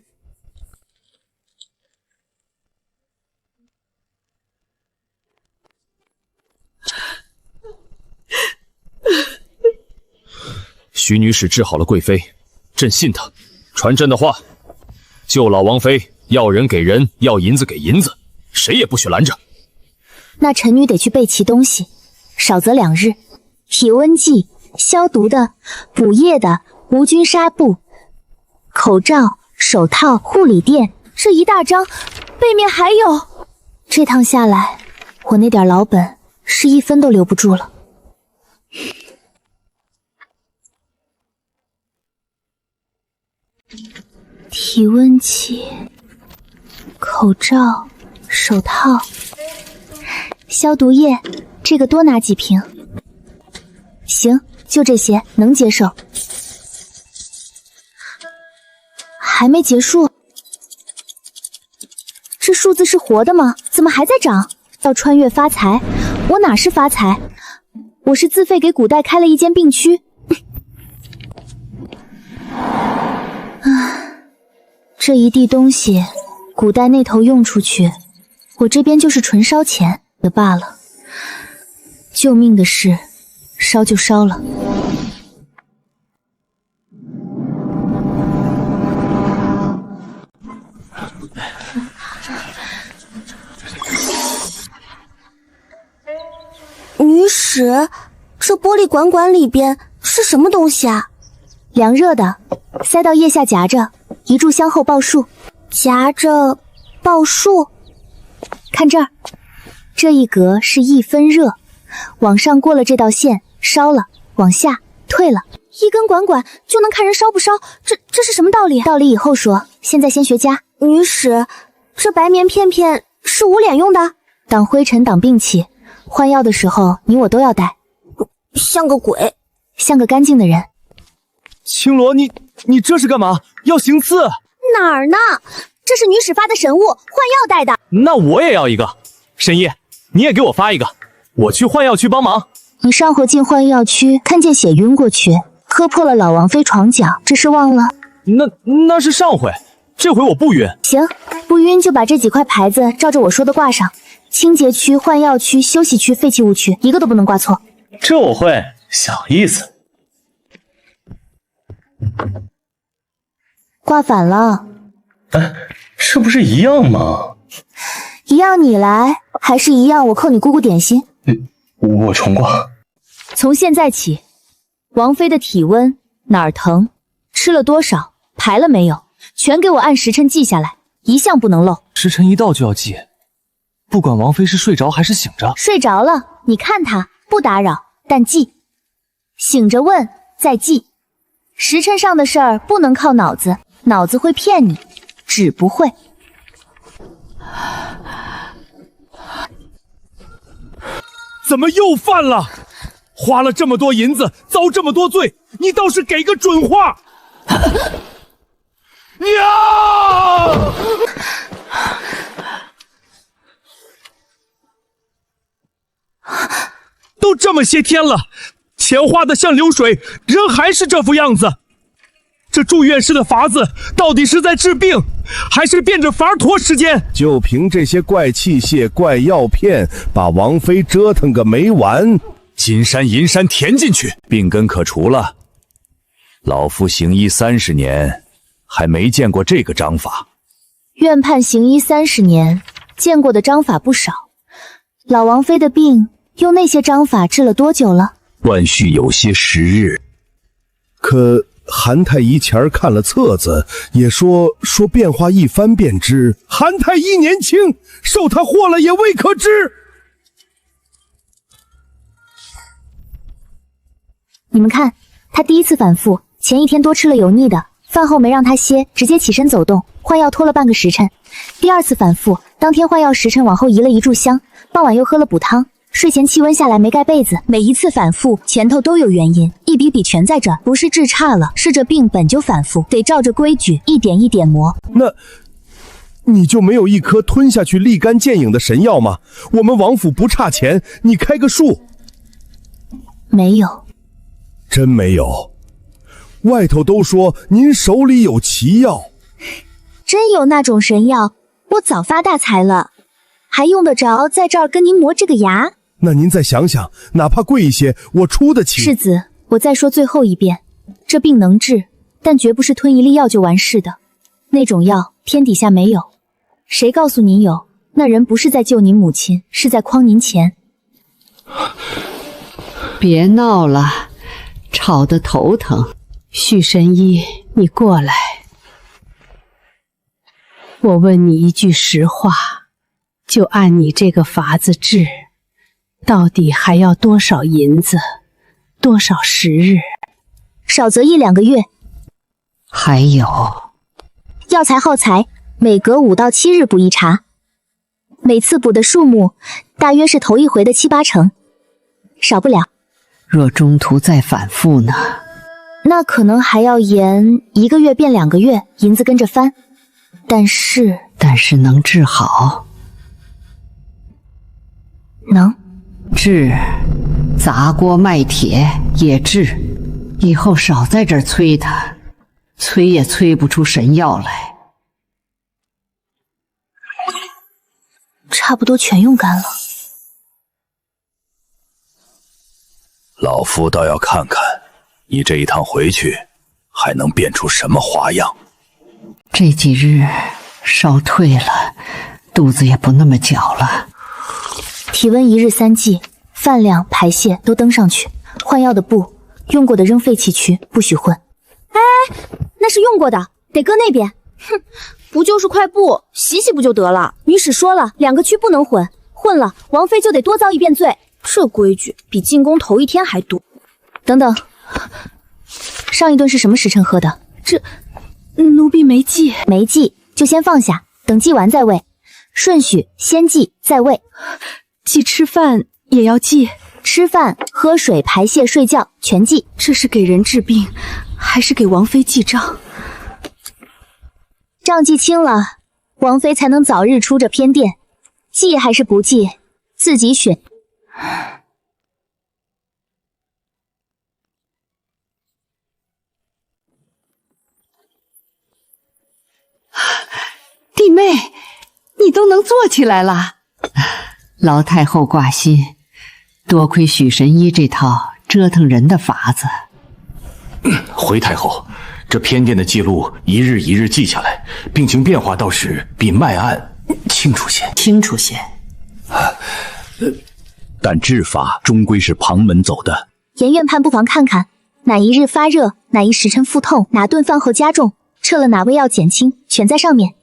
徐女使治好了贵妃，朕信她。传朕的话，救老王妃，要人给人，要银子给银子，谁也不许拦着。那臣女得去备齐东西，少则2日。体温计、消毒的、补液的、无菌纱布、口罩、手套、护理垫，这一大张，背面还有。这趟下来，我那点老本是1分都留不住了。体温计、口罩、手套、消毒液，这个多拿几瓶。行，就这些，能接受。还没结束，这数字是活的吗？怎么还在涨？要穿越发财？我哪是发财？我是自费给古代开了一间病区。这一地东西，古代那头用出去，我这边就是纯烧钱的罢了。救命的事，烧就烧了。女使，这玻璃管管里边是什么东西啊？凉热的，塞到腋下夹着，一炷香后报数。夹着报数？看这儿，这一格是1分热，往上过了这道线烧了，往下退了。1根管管就能看人烧不烧，这是什么道理？道理以后说，现在先学家。女使，这白棉片片是捂脸用的？挡灰尘挡病气，换药的时候你我都要带。像个鬼，像个干净的人。青罗，你这是干嘛？要行刺？哪儿呢？这是女使发的神物，换药带的。那我也要一个。神医，你也给我发一个，我去换药区帮忙。你上回进换药区看见血晕过去，磕破了老王妃床脚，这是忘了？那是上回，这回我不晕。行，不晕就把这几块牌子照着我说的挂上。清洁区、换药区、休息区、废弃物区，一个都不能挂错。这我会，小意思。挂反了。哎，这不是一样吗？一样你来，还是一样我扣你姑姑点心？我重挂。从现在起，王妃的体温、哪儿疼、吃了多少、排了没有，全给我按时辰记下来，一项不能漏。时辰一到就要记，不管王妃是睡着还是醒着。睡着了，你看她不打扰，但记；醒着问，再记。时辰上的事儿不能靠脑子，脑子会骗你，纸不会。怎么又犯了？花了这么多银子，遭这么多罪，你倒是给个准话！呀！都这么些天了，钱花的像流水，人还是这副样子。这住院师的法子到底是在治病，还是变着法拖时间？就凭这些怪器械、怪药片，把王妃折腾个没完。金山银山填进去，病根可除了。老夫行医30年，还没见过这个章法。院判行医30年，见过的章法不少。老王妃的病用那些章法治了多久了？断续有些时日。可韩太医前儿看了册子，也说变化一番便知。韩太医年轻，受他祸了也未可知。你们看，他第一次反复，前一天多吃了油腻的，饭后没让他歇，直接起身走动，换药拖了半个时辰。第二次反复，当天换药时辰往后移了一炷香，傍晚又喝了补汤。睡前气温下来没盖被子，每一次反复前头都有原因，一笔笔全在这儿，不是治差了，是这病本就反复，得照着规矩一点一点磨。那你就没有一颗吞下去立竿见影的神药吗？我们王府不差钱，你开个数。没有。真没有？外头都说您手里有奇药。真有那种神药，我早发大财了，还用得着在这儿跟您磨这个牙？那您再想想，哪怕贵一些，我出得起。世子，我再说最后一遍，这病能治，但绝不是吞一粒药就完事的。那种药天底下没有，谁告诉您有，那人不是在救您母亲，是在诓您钱。别闹了，吵得头疼。许神医，你过来。我问你一句实话，就按你这个法子治，到底还要多少银子，多少时日？少则1-2个月。还有，药材耗材，每隔5到7日补一茬，每次补的数目大约是头一回的7-8成，少不了。若中途再反复呢？那可能还要延1个月变2个月，银子跟着翻。但是能治好？能治，砸锅卖铁也治。以后少在这儿催他，催也催不出神药来。差不多全用干了。老夫倒要看看，你这一趟回去还能变出什么花样。这几日烧退了，肚子也不那么绞了。体温1日3剂，饭量、排泄都登上去。换药的布，用过的扔废弃区，不许混。哎，那是用过的，得搁那边。哼，不就是块布，洗洗不就得了？女使说了，2个区不能混，混了王妃就得多遭一遍罪。这规矩比进宫头1天还多。等等，上一顿是什么时辰喝的？这奴婢没记，没记就先放下，等记完再喂。顺序先记再喂。记吃饭也要记，吃饭、喝水、排泄、睡觉全记。这是给人治病，还是给王妃记账？账记清了，王妃才能早日出这偏殿。记还是不记，自己选。弟妹，你都能坐起来了。老太后挂心，多亏许神医这套折腾人的法子。回太后，这偏殿的记录一日一日记下来，病情变化倒是比脉案清楚些。清楚些。但治法终归是旁门走的。严院判不妨看看，哪一日发热，哪一时辰腹痛，哪顿饭后加重，撤了哪味药减轻，全在上面。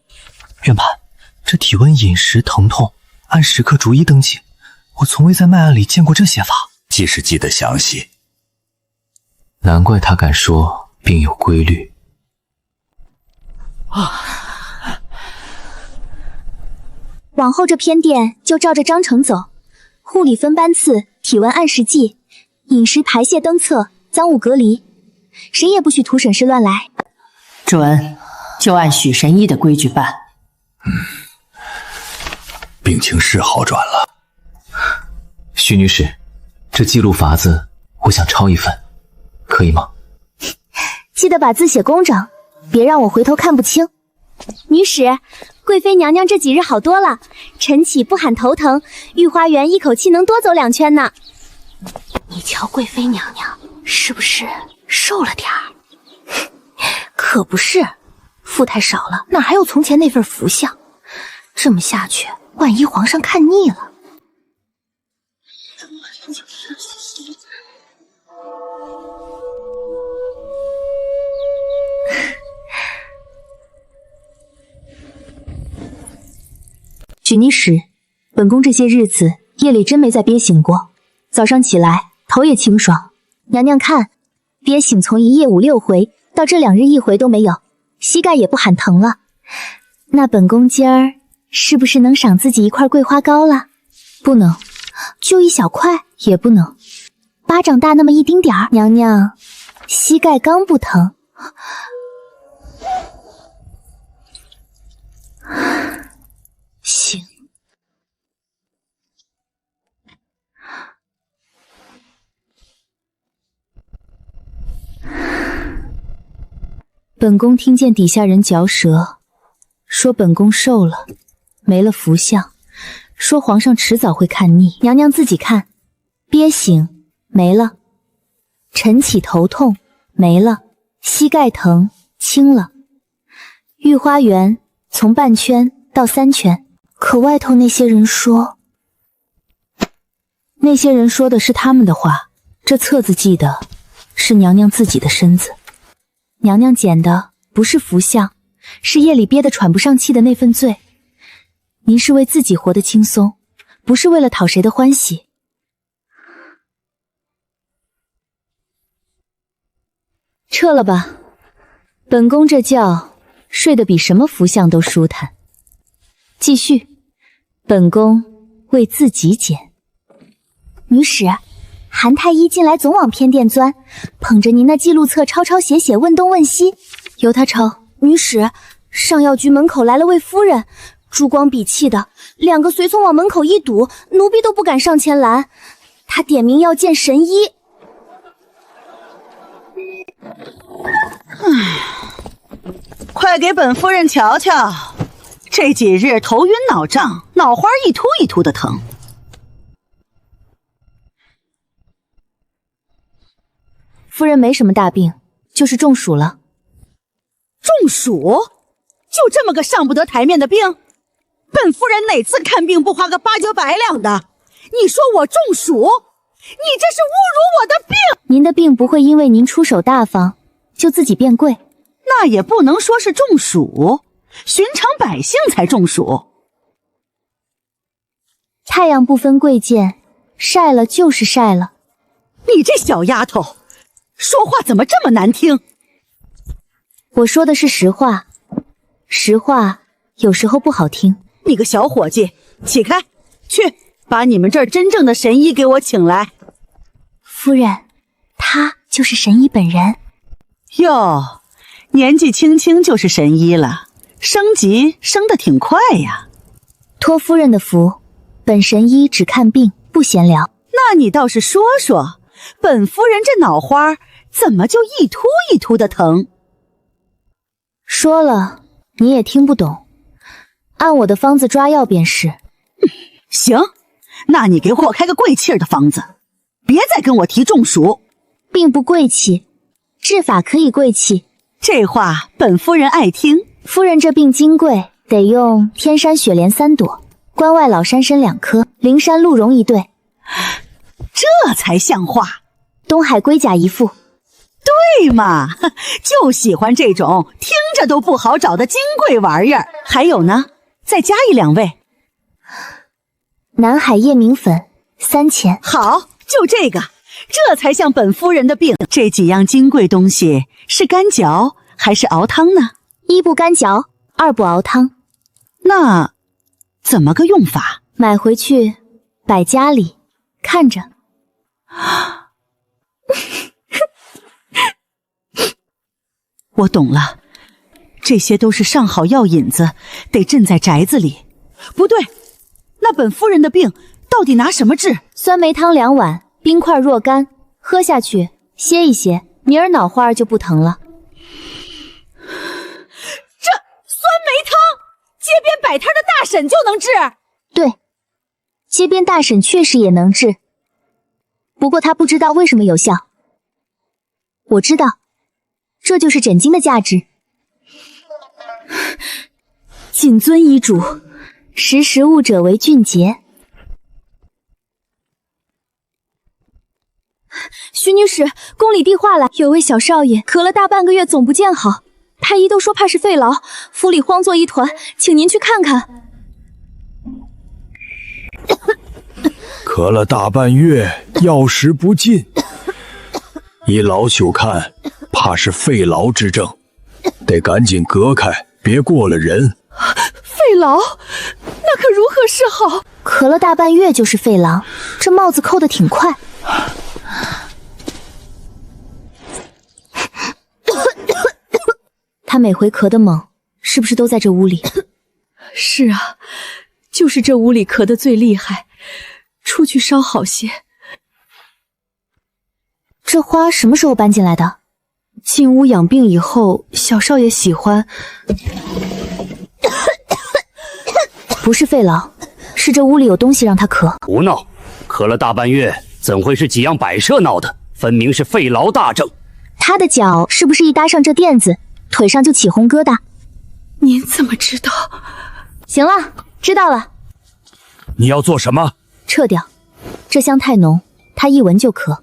院判，这体温、饮食、疼痛，按时刻逐一登记。我从未在脉案里见过这些法。记是记得详细，难怪他敢说病有规律。往后这偏殿就照着章程走，护理分班次，体温按时记，饮食排泄登测，赃物隔离，谁也不许图省事乱来。准，就按许神医的规矩办。病情是好转了。许女士，这记录法子我想抄一份，可以吗？记得把字写工整，别让我回头看不清。女使，贵妃娘娘这几日好多了，晨起不喊头疼，御花园一口气能多走2圈呢。你瞧贵妃娘娘是不是瘦了点儿？可不是，腹太少了，哪还有从前那份福相？这么下去，万一皇上看腻了。许女使，本宫这些日子夜里真没再憋醒过，早上起来头也清爽。娘娘看，憋醒从一夜5、6回到这2日1回都没有，膝盖也不喊疼了。那本宫今儿是不是能赏自己一块桂花糕了？不能，就一小块也不能，巴掌大那么一丁点儿。娘娘，膝盖刚不疼。本宫听见底下人嚼舌，说本宫瘦了，没了福相，说皇上迟早会看腻。娘娘自己看，憋醒没了，晨起头痛没了，膝盖疼轻了，御花园从半圈到3圈。可外头那些人说，那些人说的是他们的话，这册子记的是娘娘自己的身子。娘娘捡的不是福相，是夜里憋得喘不上气的那份罪。您是为自己活得轻松，不是为了讨谁的欢喜。撤了吧，本宫这觉睡得比什么福相都舒坦。继续，本宫为自己捡。女使，韩太医近来总往偏殿钻，捧着您那记录册抄抄写写，问东问西。由他抄。女使，上药局门口来了位夫人，珠光笔气的，2个随从往门口一堵，奴婢都不敢上前拦。他点名要见神医。快给本夫人瞧瞧，这几日头晕脑胀，脑花一突一突的疼。夫人没什么大病，就是中暑了。中暑？就这么个上不得台面的病？本夫人哪次看病不花个8、9百两的？你说我中暑？你这是侮辱我的病！您的病不会因为您出手大方就自己变贵。那也不能说是中暑，寻常百姓才中暑。太阳不分贵贱，晒了就是晒了。你这小丫头，说话怎么这么难听？我说的是实话，实话有时候不好听。你个小伙计，起开，去把你们这儿真正的神医给我请来。夫人，他就是神医本人。哟，年纪轻轻就是神医了，升级升得挺快呀。托夫人的福，本神医只看病不闲聊。那你倒是说说，本夫人这脑花怎么就一突一突的疼？说了你也听不懂，按我的方子抓药便是。行，那你给我开个贵气儿的方子，别再跟我提中暑。并不贵气，治法可以贵气。这话本夫人爱听。夫人这病金贵，得用天山雪莲3朵，关外老山参2颗，灵山鹿茸1对，这才像话。东海龟甲1副。对嘛，就喜欢这种听着都不好找的金贵玩意儿。还有呢，再加1、2味。南海夜明粉3钱。好，就这个，这才像本夫人的病。这几样金贵东西是干嚼还是熬汤呢？1不干嚼，2不熬汤。那怎么个用法？买回去摆家里看着。我懂了，这些都是上好药引子，得镇在宅子里。不对，那本夫人的病到底拿什么治？酸梅汤2碗，冰块若干，喝下去歇一歇，明儿脑花就不疼了。这酸梅汤，街边摆摊的大婶就能治？对，街边大婶确实也能治，不过她不知道为什么有效。我知道，这就是诊经的价值。谨遵医嘱，识时务者为俊杰。徐女使，宫里递话来，有位小少爷咳了大半个月，总不见好。太医都说怕是肺痨，府里慌作一团，请您去看看。咳了大半月，药食不进，依老朽看，怕是肺痨之症，得赶紧隔开，别过了人。肺痨，那可如何是好？咳了大半月就是肺痨，这帽子扣得挺快。他每回咳得猛，是不是都在这屋里？是啊，就是这屋里咳得最厉害，出去稍好些。这花什么时候搬进来的？进屋养病以后，小少爷喜欢……不是肺痨，是这屋里有东西让他咳。胡闹！咳了大半月，怎会是几样摆设闹的？分明是肺痨大症。他的脚是不是一搭上这垫子，腿上就起红疙瘩？您怎么知道？行了，知道了。你要做什么？撤掉，这香太浓，他一闻就咳。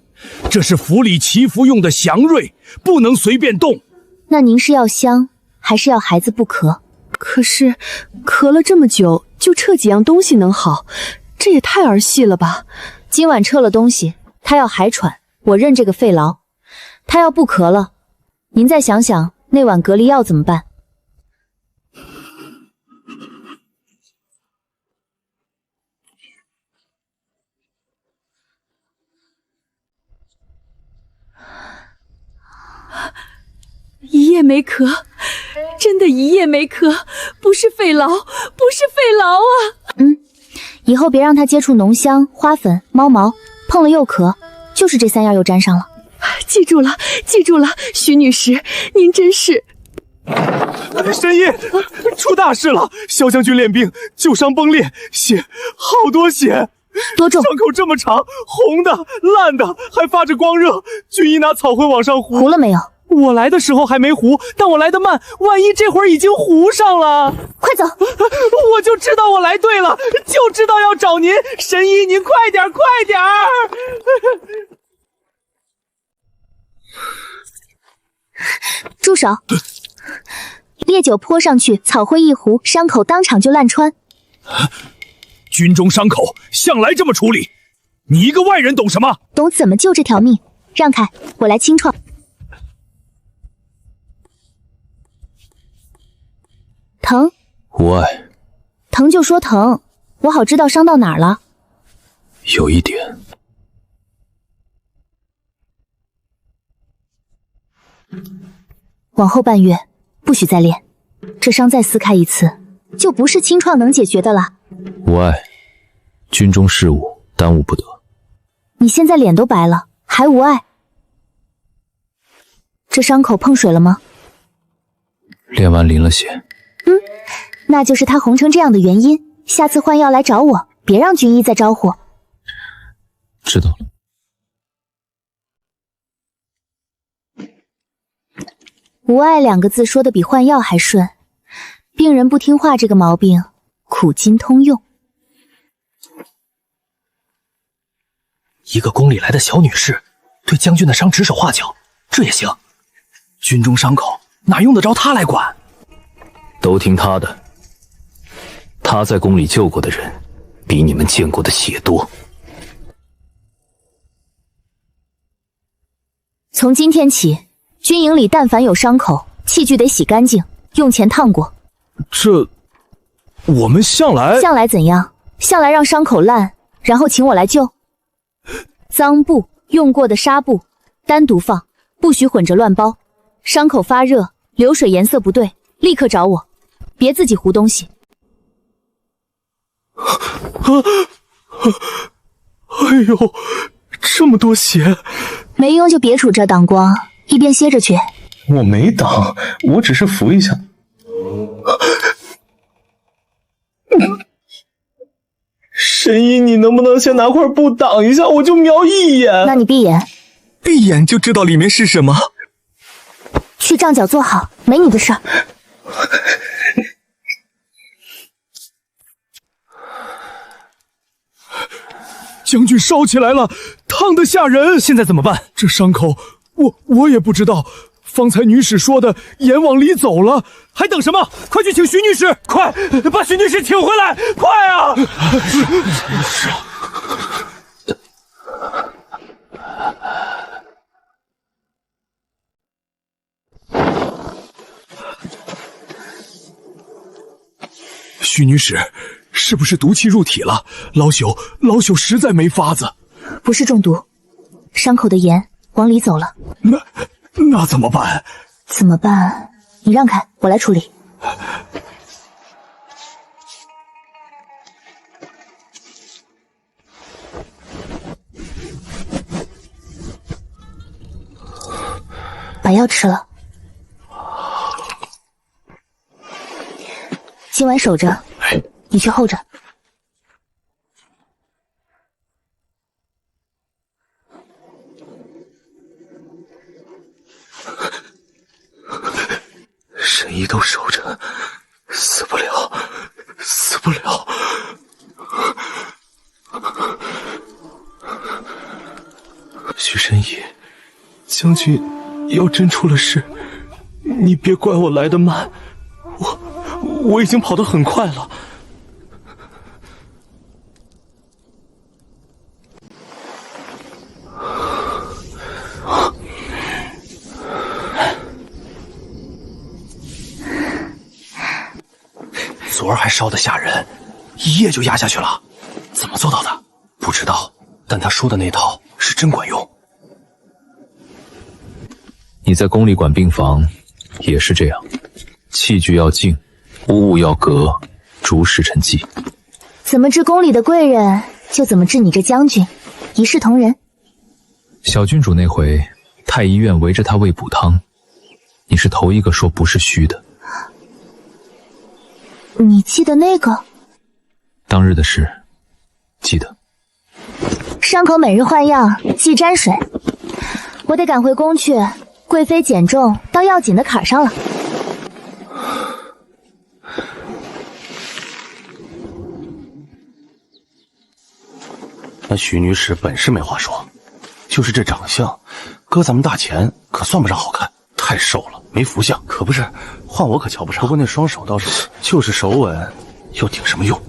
这是府里祈福用的祥瑞，不能随便动。那您是要香，还是要孩子不咳？可是咳了这么久，就撤几样东西能好？这也太儿戏了吧！今晚撤了东西，他要还喘，我认这个肺痨。他要不咳了，您再想想那碗隔离药怎么办？一夜没咳，真的一夜没咳，不是肺痨，不是肺痨啊！以后别让他接触浓香、花粉、猫毛，碰了又咳，就是这3样又沾上了。记住了，记住了，徐女士，您真是……神医，出大事了！萧将军练兵，旧伤崩裂，血，好多血，多重？伤口这么长，红的、烂的，还发着光热。军医拿草灰往上糊，糊了没有？我来的时候还没糊，但我来得慢，万一这会儿已经糊上了。快走！我就知道我来对了，就知道要找您，神医，您快点，快点儿！住手！烈酒泼上去，草灰一糊，伤口当场就烂穿。军中伤口向来这么处理，你一个外人懂什么？懂怎么救这条命。让开，我来清创。疼？无碍。疼就说疼，我好知道伤到哪儿了。有一点。往后半月不许再练，这伤再撕开一次，就不是清创能解决的了。无碍，军中事务耽误不得。你现在脸都白了，还无碍？这伤口碰水了吗？练完淋了血。那就是他红成这样的原因。下次换药来找我，别让军医再招呼。知道了。无碍2个字说的比换药还顺。病人不听话这个毛病，苦经通用。一个宫里来的小女士，对将军的伤指手画脚，这也行？军中伤口哪用得着她来管？都听他的。他在宫里救过的人，比你们见过的血多。从今天起，军营里但凡有伤口，器具得洗干净，用钱烫过。这，我们向来怎样？向来让伤口烂，然后请我来救。脏布、用过的纱布单独放，不许混着乱包。伤口发热、流水颜色不对，立刻找我，别自己糊东西。哎呦，这么多血！没用就别杵这挡光，一边歇着去。我没挡，我只是扶一下。神医，你能不能先拿块布挡一下，我就瞄一眼？那你闭眼。闭眼就知道里面是什么。去帐角坐好，没你的事儿。将军烧起来了，烫得吓人。现在怎么办？这伤口，我也不知道。方才女使说的阎往里走了，还等什么？快去请徐女士！快把徐女士请回来！快啊！是。徐女士，是不是毒气入体了？老朽实在没法子。不是中毒，伤口的盐往里走了。那怎么办？怎么办？你让开，我来处理。把药吃了。今晚守着，你去候着。神医都守着，死不了，死不了。徐神医，将军要真出了事，你别怪我来得慢，我已经跑得很快了。昨儿还烧得吓人，一夜就压下去了，怎么做到的？不知道，但他说的那套是真管用。你在宫里管病房也是这样，器具要净，污物要隔，逐时辰忌。怎么治宫里的贵人，就怎么治你这将军，一视同仁。小君主那回，太医院围着他喂补汤，你是头一个说不是虚的。你记得那个？当日的事，记得。伤口每日换药，忌沾水。我得赶回宫去，贵妃减重到要紧的坎上了。那徐女士本事没话说，就是这长相，搁咱们大前可算不上好看，太瘦了，没福相。可不是，换我可瞧不上。不过那双手倒是，就是手稳，又顶什么用？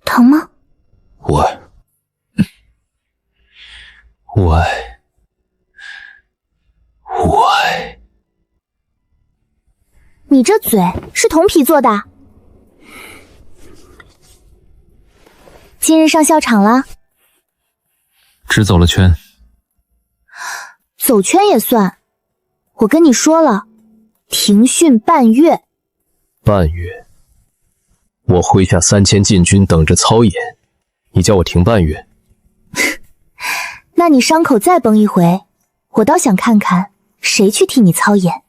疼吗？喂，你这嘴是铜皮做的？今日上校场了？只走了圈。走圈也算。我跟你说了，停训半月。半月？我麾下3000禁军等着操演，你叫我停半月？那你伤口再崩一回，我倒想看看谁去替你操演。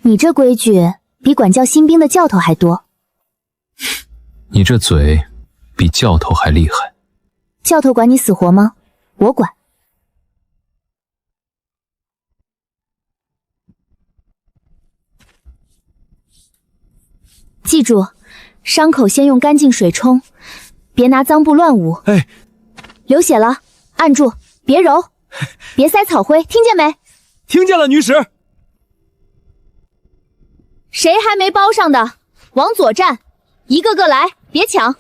你这规矩比管教新兵的教头还多。你这嘴比教头还厉害。教头管你死活吗？我管。记住，伤口先用干净水冲，别拿脏布乱捂。哎，流血了，按住，别揉，别塞草灰，听见没？听见了，女使。谁还没包上的，往左站，一个个来，别抢。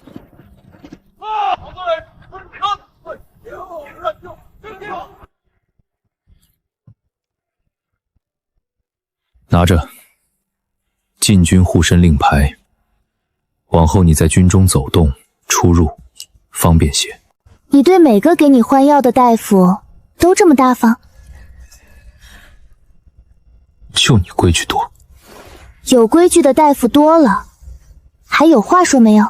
拿着，禁军护身令牌。往后你在军中走动、出入，方便些。你对每个给你换药的大夫都这么大方？就你规矩多。有规矩的大夫多了，还有话说没有？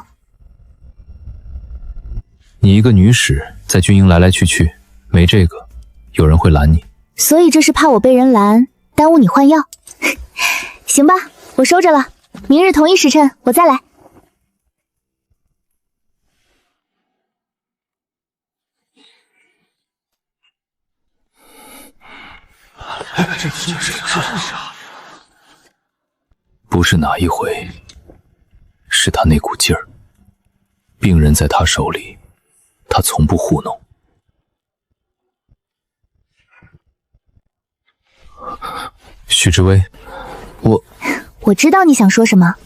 你一个女使在军营来来去去，没这个，有人会拦你。所以这是怕我被人拦，耽误你换药。行吧，我收着了。明日同一时辰我再来。不是哪一回，是他那股劲儿。病人在他手里，他从不糊弄。许知微，我知道你想说什么。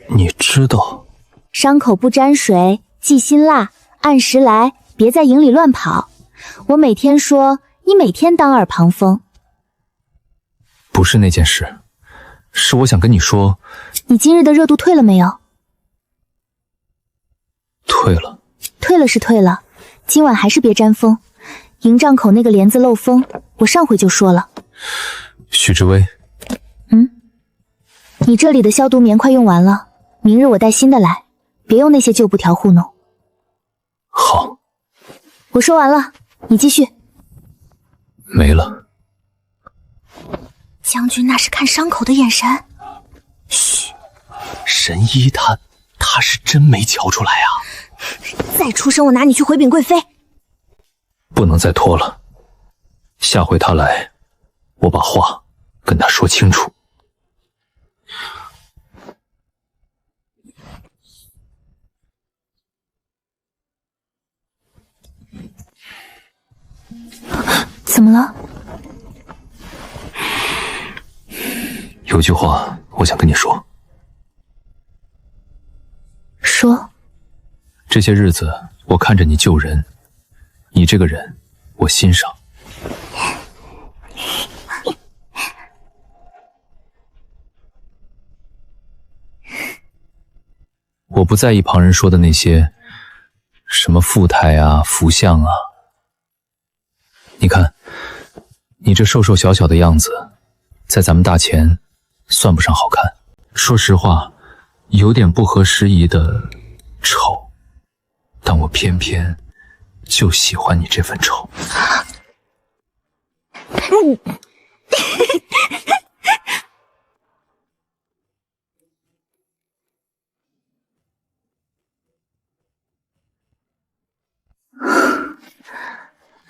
你知道？伤口不沾水，忌辛辣，按时来，别在营里乱跑。我每天说，你每天当耳旁风。不是那件事，是我想跟你说，你今日的热度退了没有？退了。退了是退了，今晚还是别沾风。营帐口那个帘子漏风，我上回就说了。许知微，你这里的消毒棉快用完了，明日我带新的来，别用那些旧布条糊弄。好，我说完了，你继续。没了。将军那是看伤口的眼神。嘘，神医他是真没瞧出来啊！再出声，我拿你去回禀贵妃。不能再拖了，下回他来，我把话跟他说清楚。怎么了？有句话我想跟你说。说。这些日子我看着你救人，你这个人我欣赏。我不在意旁人说的那些什么富态啊、福相啊。你看，你这瘦瘦小小的样子，在咱们大前算不上好看。说实话，有点不合时宜的丑，但我偏偏就喜欢你这份丑。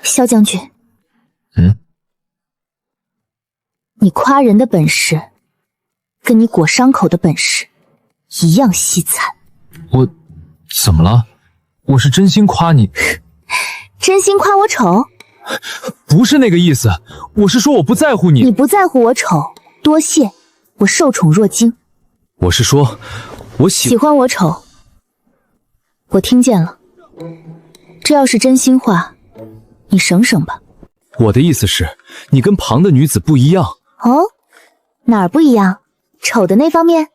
萧将军，嗯，你夸人的本事，跟你裹伤口的本事一样凄惨。我怎么了？我是真心夸你。真心夸我丑？不是那个意思，我是说我不在乎你。你不在乎我丑，多谢，我受宠若惊。我是说，我喜欢我丑，我听见了。这要是真心话，你省省吧。我的意思是，你跟旁的女子不一样。哦，哪儿不一样？丑的那方面？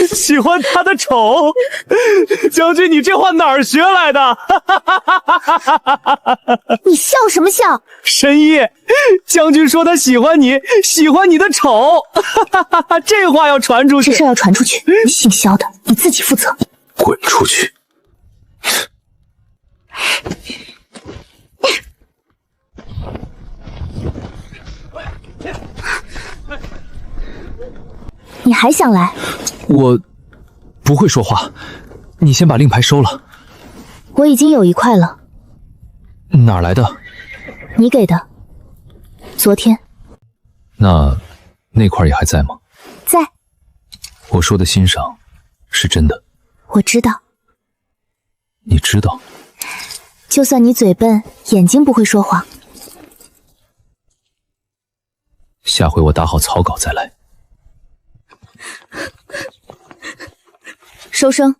喜欢他的丑。将军，你这话哪儿学来的？你笑什么笑？神医，将军说他喜欢你，喜欢你的丑。这话要传出去，这事要传出去，你姓萧的，你自己负责。滚出去！你还想来？我不会说话，你先把令牌收了。我已经有一块了。哪儿来的？你给的。昨天。那块也还在吗？在。我说的欣赏是真的。我知道。你知道？就算你嘴笨，眼睛不会说谎。下回我打好草稿再来。收声。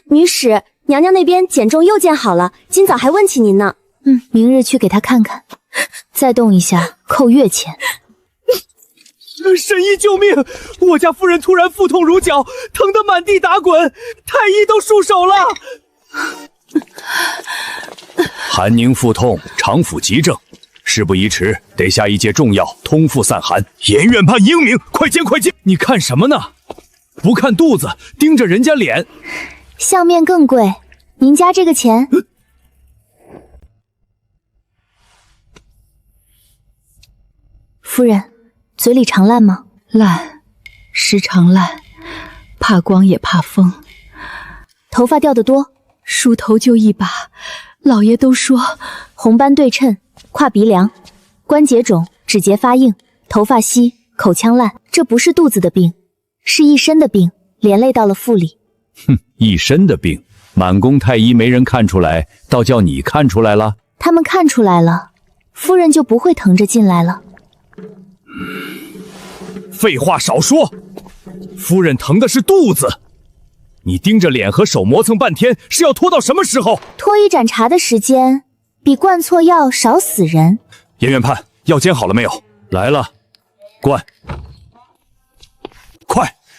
女使，娘娘那边减重又见好了，今早还问起您呢。明日去给她看看，再动一下扣月钱。神医救命！我家夫人突然腹痛如绞，疼得满地打滚，太医都束手了。寒凝腹痛，常府急症，事不宜迟，得下一剂重药，通腹散寒。严院判英明，快接快接！你看什么呢？不看肚子，盯着人家脸。相面更贵，您家这个钱。夫人，嘴里常烂吗？烂，时常烂，怕光也怕风。头发掉得多？梳头就一把，老爷都说红斑对称，跨鼻梁，关节肿，指节发硬，头发稀，口腔烂。这不是肚子的病，是一身的病，连累到了腹里。哼，一身的病，满宫太医没人看出来，倒叫你看出来了。他们看出来了，夫人就不会疼着进来了。废话少说，夫人疼的是肚子，你盯着脸和手磨蹭半天，是要拖到什么时候？拖一盏茶的时间，比灌错药少死人。严院判，药煎好了没有？来了，灌，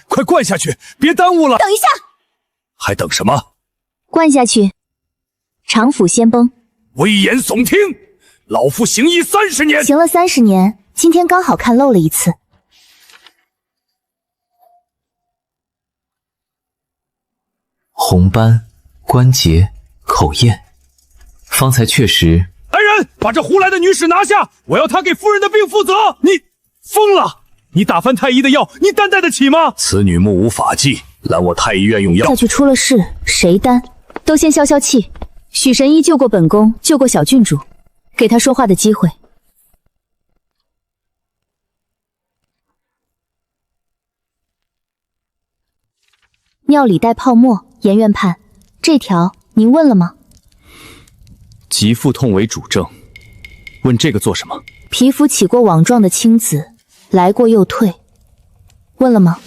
快灌下去，别耽误了。等一下，还等什么？灌下去，常府先崩。危言耸听！老夫行医30年。行了30年，今天刚好看漏了一次。红斑、关节、口咽，方才确实。来人，把这胡来的女使拿下！我要她给夫人的病负责。你疯了！你打翻太医的药，你担待得起吗？此女目无法纪，拦我太医院用药。再去出了事，谁担？都先消消气。许神医救过本宫，救过小郡主，给他说话的机会。尿里带泡沫，颜渊判，这条您问了吗？急腹痛为主症，问这个做什么？皮肤起过网状的青紫，来过又退，问了吗？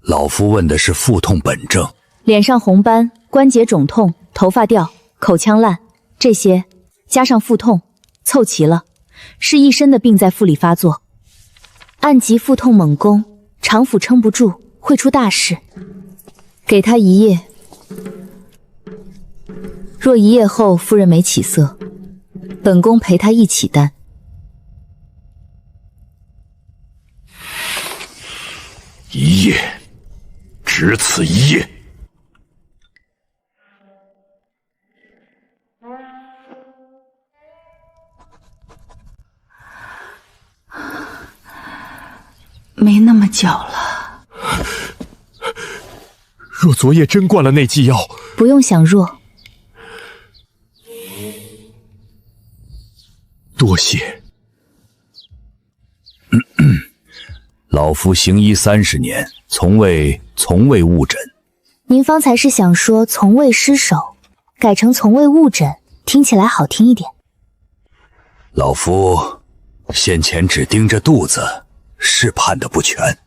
老夫问的是腹痛本症。脸上红斑，关节肿痛，头发掉，口腔烂，这些加上腹痛，凑齐了，是一身的病在腹里发作。按急腹痛猛攻，常腹撑不住，会出大事。给他1夜，若1夜后夫人没起色，本宫陪他一起担。1夜，只此1夜。没那么搅了。若昨夜真灌了那剂药，不用想若。多谢。老夫行医30年，从未误诊。您方才是想说从未失手，改成从未误诊，听起来好听一点。老夫先前只盯着肚子，是判的不全。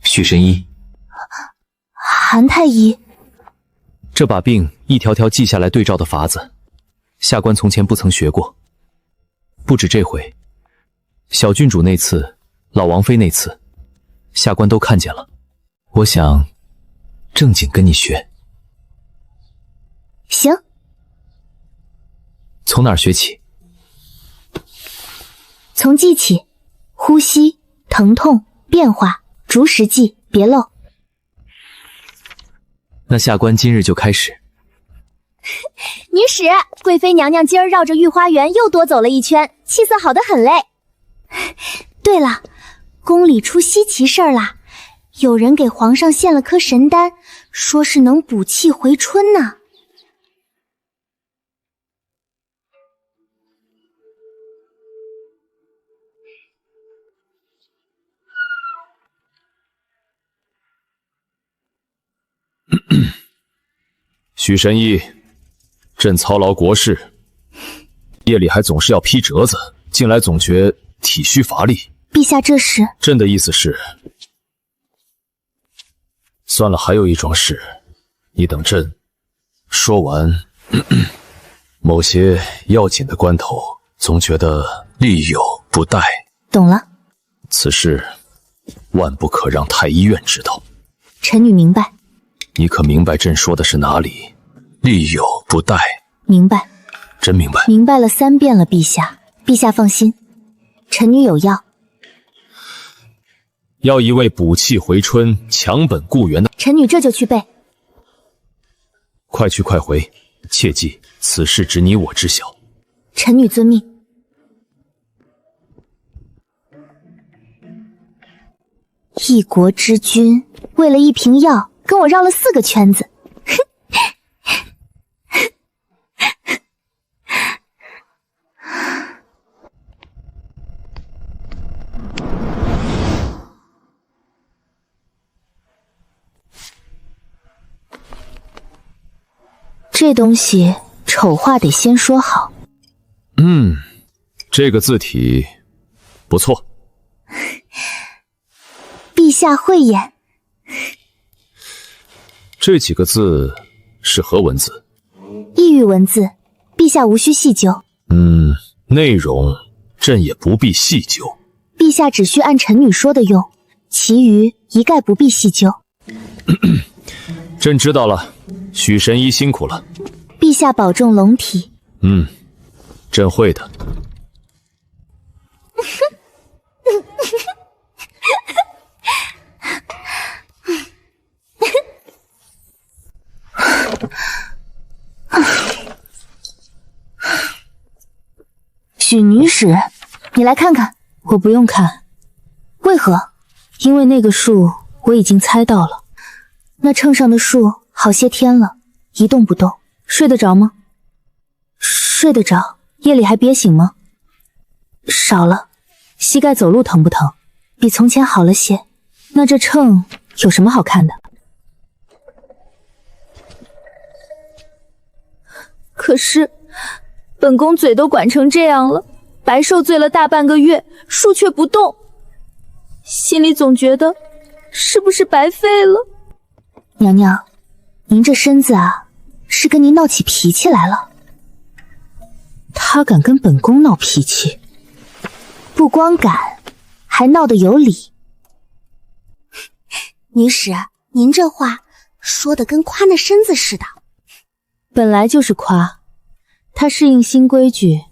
许神医，韩太医，这把病一条条记下来对照的法子，下官从前不曾学过。不止这回，小郡主那次，老王妃那次，下官都看见了。我想正经跟你学。行。从哪儿学起？从记起，呼吸、疼痛、变化，逐实记，别漏。那下官今日就开始。女使，贵妃娘娘今儿绕着御花园又多走了一圈，气色好得很嘞。对了，宫里出稀奇事儿啦，有人给皇上献了颗神丹，说是能补气回春呢。许神医，朕操劳国事，夜里还总是要批折子，近来总觉体虚乏力。陛下这是……朕的意思是，算了，还有一桩事，你等朕说完。某些要紧的关头，总觉得力有不逮。懂了。此事万不可让太医院知道。臣女明白。你可明白朕说的是哪里？力有不逮。明白。真明白。明白了3遍了，陛下。陛下放心，臣女有药。要一味补气回春、强本固元的。臣女这就去备。快去快回，切记此事只你我知晓。臣女遵命。一国之君为了一瓶药，跟我绕了4个圈子。这东西丑话得先说好。这个字体不错。陛下慧眼。这几个字是何文字？异域文字，陛下无需细究。内容朕也不必细究。陛下只需按臣女说的用，其余一概不必细究。朕知道了，许神医辛苦了。陛下保重龙体。朕会的。许女使，你来看看。我不用看。为何？因为那个树我已经猜到了。那秤上的树好些天了，一动不动，睡得着吗？睡得着。夜里还憋醒吗？少了。膝盖走路疼不疼？比从前好了些。那这秤有什么好看的？可是本宫嘴都管成这样了，白受罪了大半个月，树却不动，心里总觉得是不是白费了。娘娘，您这身子啊，是跟您闹起脾气来了。他敢跟本宫闹脾气，不光敢，还闹得有理。女使，您这话说的跟夸那身子似的。本来就是夸，他适应新规矩，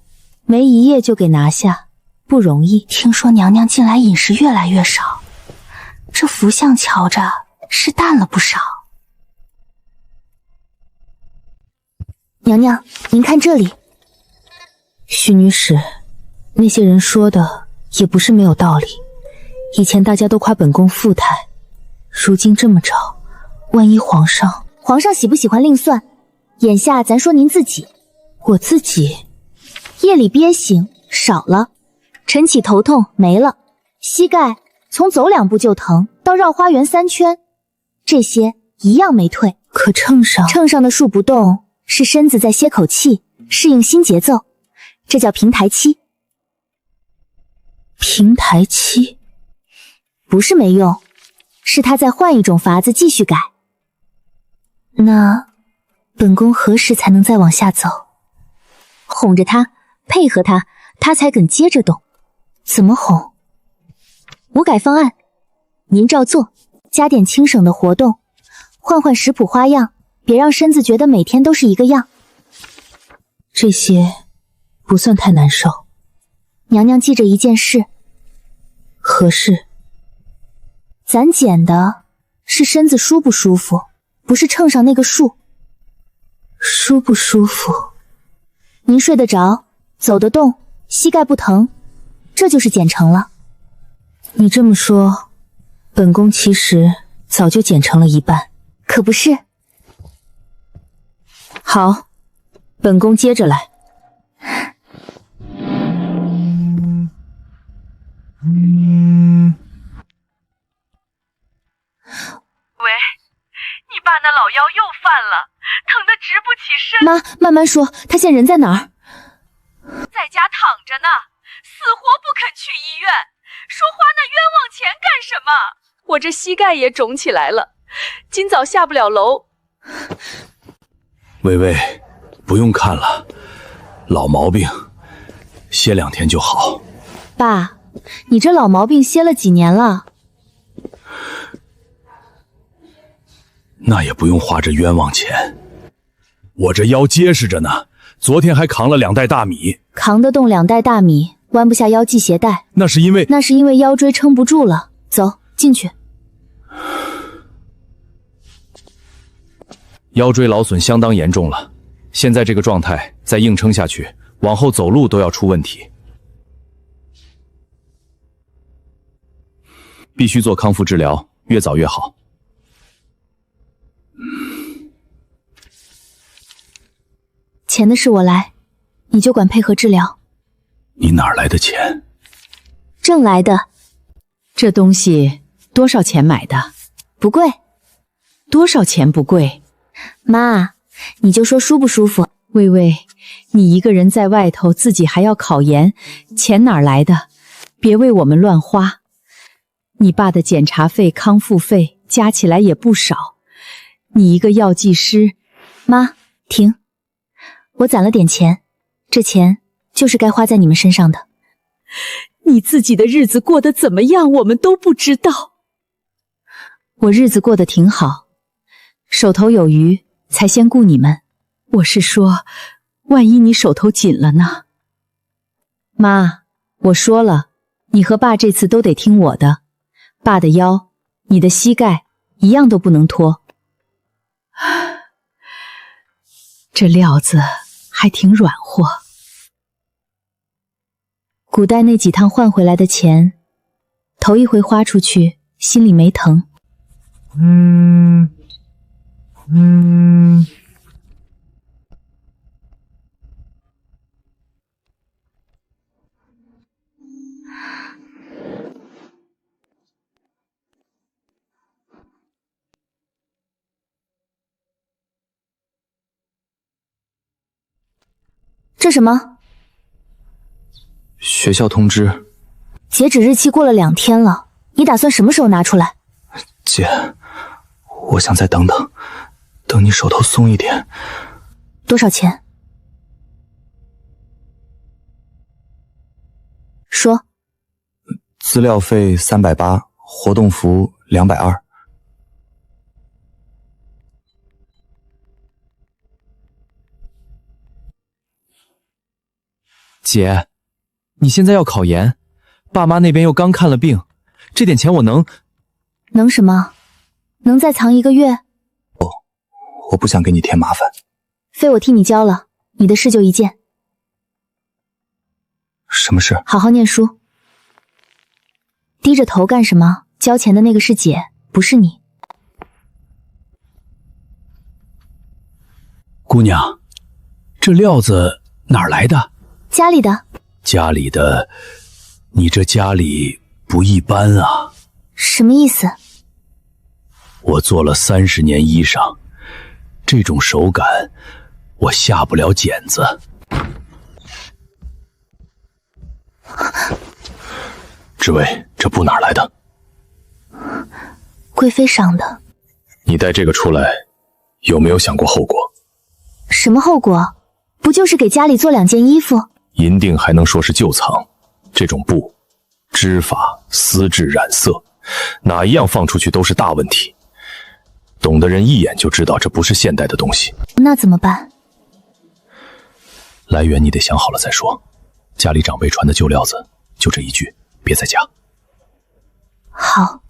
没一夜就给拿下，不容易。听说娘娘近来饮食越来越少，这福相瞧着是淡了不少。娘娘，您看这里。许女使，那些人说的也不是没有道理。以前大家都夸本宫富态，如今这么着，万一皇上喜不喜欢另算。眼下咱说您自己。我自己夜里憋醒少了，晨起头痛没了，膝盖从走2步就疼到绕花园3圈，这些一样没退。可秤上的树不动，是身子在歇口气，适应新节奏，这叫平台期。平台期不是没用，是他在换一种法子继续改。那本宫何时才能再往下走？哄着他，配合他，他才肯接着动。怎么哄？我改方案，您照做，加点轻省的活动，换食谱花样，别让身子觉得每天都是一个样。这些不算太难受。娘娘记着一件事。何事？咱减的是身子舒不舒服，不是秤上那个数。舒不舒服？您睡得着，走得动，膝盖不疼，这就是减成了。你这么说，本宫其实早就减成了一半。可不是。好，本宫接着来。喂，你爸那老腰又犯了，疼得直不起身。妈，慢慢说，他现在人在哪儿？在家躺着呢，死活不肯去医院，说花那冤枉钱干什么？我这膝盖也肿起来了，今早下不了楼。微微，不用看了，老毛病，歇2天就好。爸，你这老毛病歇了几年了？那也不用花这冤枉钱，我这腰结实着呢，昨天还扛了2袋大米。扛得动2袋大米，弯不下腰系鞋带，那是因为腰椎撑不住了。走，进去。腰椎劳损相当严重了，现在这个状态再硬撑下去，往后走路都要出问题，必须做康复治疗，越早越好。钱的事我来，你就管配合治疗。你哪来的钱？挣来的。这东西多少钱买的？不贵。多少钱不贵？妈，你就说舒不舒服？微微，你一个人在外头，自己还要考研，钱哪儿来的？别为我们乱花。你爸的检查费、康复费加起来也不少，你一个药剂师。妈，停。我攒了点钱，这钱就是该花在你们身上的。你自己的日子过得怎么样，我们都不知道。我日子过得挺好，手头有余才先顾你们。我是说，万一你手头紧了呢？妈，我说了，你和爸这次都得听我的。爸的腰，你的膝盖一样都不能拖。这料子还挺软和。古代那几趟换回来的钱，头一回花出去，心里没疼。这什么？学校通知，截止日期过了2天了，你打算什么时候拿出来？姐，我想再等等，等你手头松一点。多少钱？说。资料费380，活动服220。姐，你现在要考研，爸妈那边又刚看了病，这点钱我能什么？能再藏1个月？我不想给你添麻烦。费我替你交了，你的事就一件。什么事？好好念书。低着头干什么？交钱的那个是姐，不是你。姑娘，这料子哪儿来的？家里的。家里的？你这家里不一般啊。什么意思？我做了30年衣裳，这种手感我下不了剪子。志伟，这布哪儿来的？贵妃赏的。你带这个出来，有没有想过后果？什么后果？不就是给家里做2件衣服？银锭还能说是旧藏？这种布，织法、丝质、染色，哪一样放出去都是大问题。懂的人一眼就知道这不是现代的东西。那怎么办？来源你得想好了再说。家里长辈传的旧料子，就这一句，别再加。好。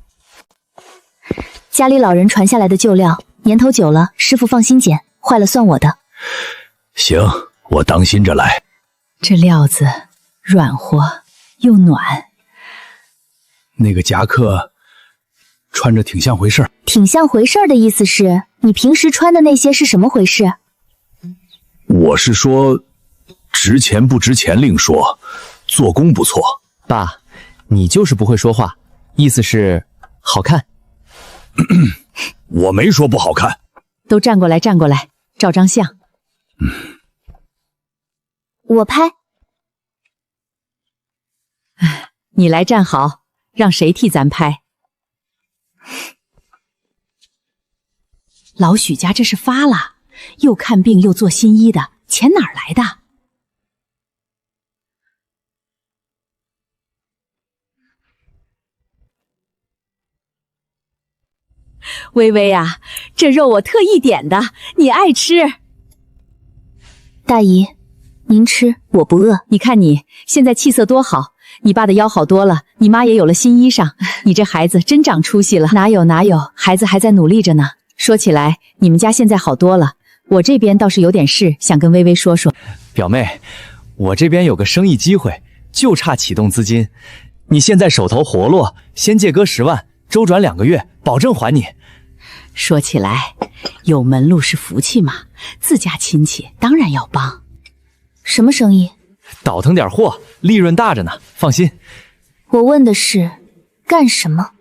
家里老人传下来的旧料，年头久了，师傅放心捡，坏了算我的。行，我当心着来。这料子软和又暖。那个夹克穿着挺像回事。挺像回事的意思是，你平时穿的那些是什么回事？我是说，值钱不值钱另说，做工不错。爸，你就是不会说话，意思是好看。我没说不好看。都站过来，站过来，照张相。我拍。你来站好，让谁替咱拍？老许家这是发了，又看病又做新衣的，钱哪儿来的？微微啊，这肉我特意点的，你爱吃。大姨，您吃，我不饿。你看你现在气色多好，你爸的腰好多了，你妈也有了新衣裳，你这孩子真长出息了。哪有，孩子还在努力着呢。说起来，你们家现在好多了，我这边倒是有点事想跟微微说说。表妹，我这边有个生意机会，就差启动资金。你现在手头活络，先借哥10万，周转2个月，保证还你。说起来，有门路是福气嘛，自家亲戚当然要帮。什么生意？倒腾点货，利润大着呢，放心。我问的是干什么？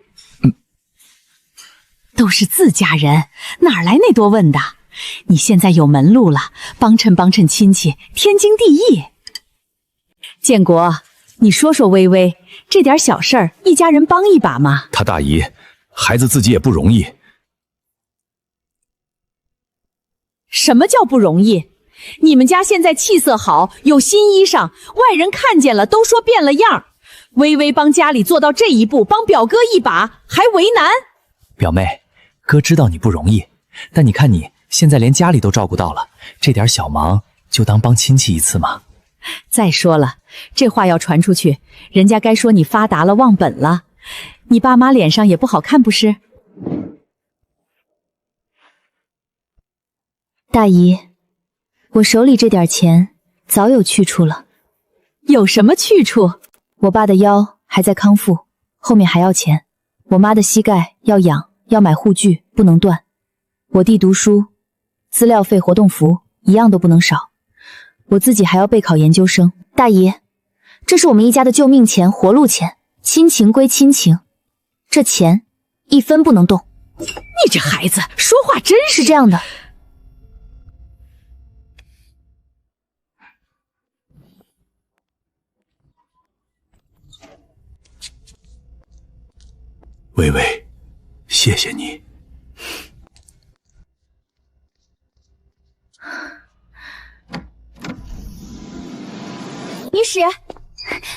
都是自家人，哪来那多问的？你现在有门路了，帮衬帮衬亲戚，天经地义。建国，你说说微微，这点小事儿，一家人帮一把嘛。他大姨，孩子自己也不容易。什么叫不容易？你们家现在气色好，有新衣裳，外人看见了都说变了样。微微帮家里做到这一步，帮表哥一把，还为难？表妹，哥知道你不容易，但你看你现在连家里都照顾到了，这点小忙就当帮亲戚一次嘛。再说了，这话要传出去，人家该说你发达了忘本了，你爸妈脸上也不好看不是？大姨，我手里这点钱早有去处了。有什么去处？我爸的腰还在康复，后面还要钱。我妈的膝盖要养，要买护具，不能断。我弟读书，资料费、活动服一样都不能少。我自己还要备考研究生。大姨，这是我们一家的救命钱、活路钱，亲情归亲情，这钱一分不能动。你这孩子说话真是这样的。微微，谢谢你。女使，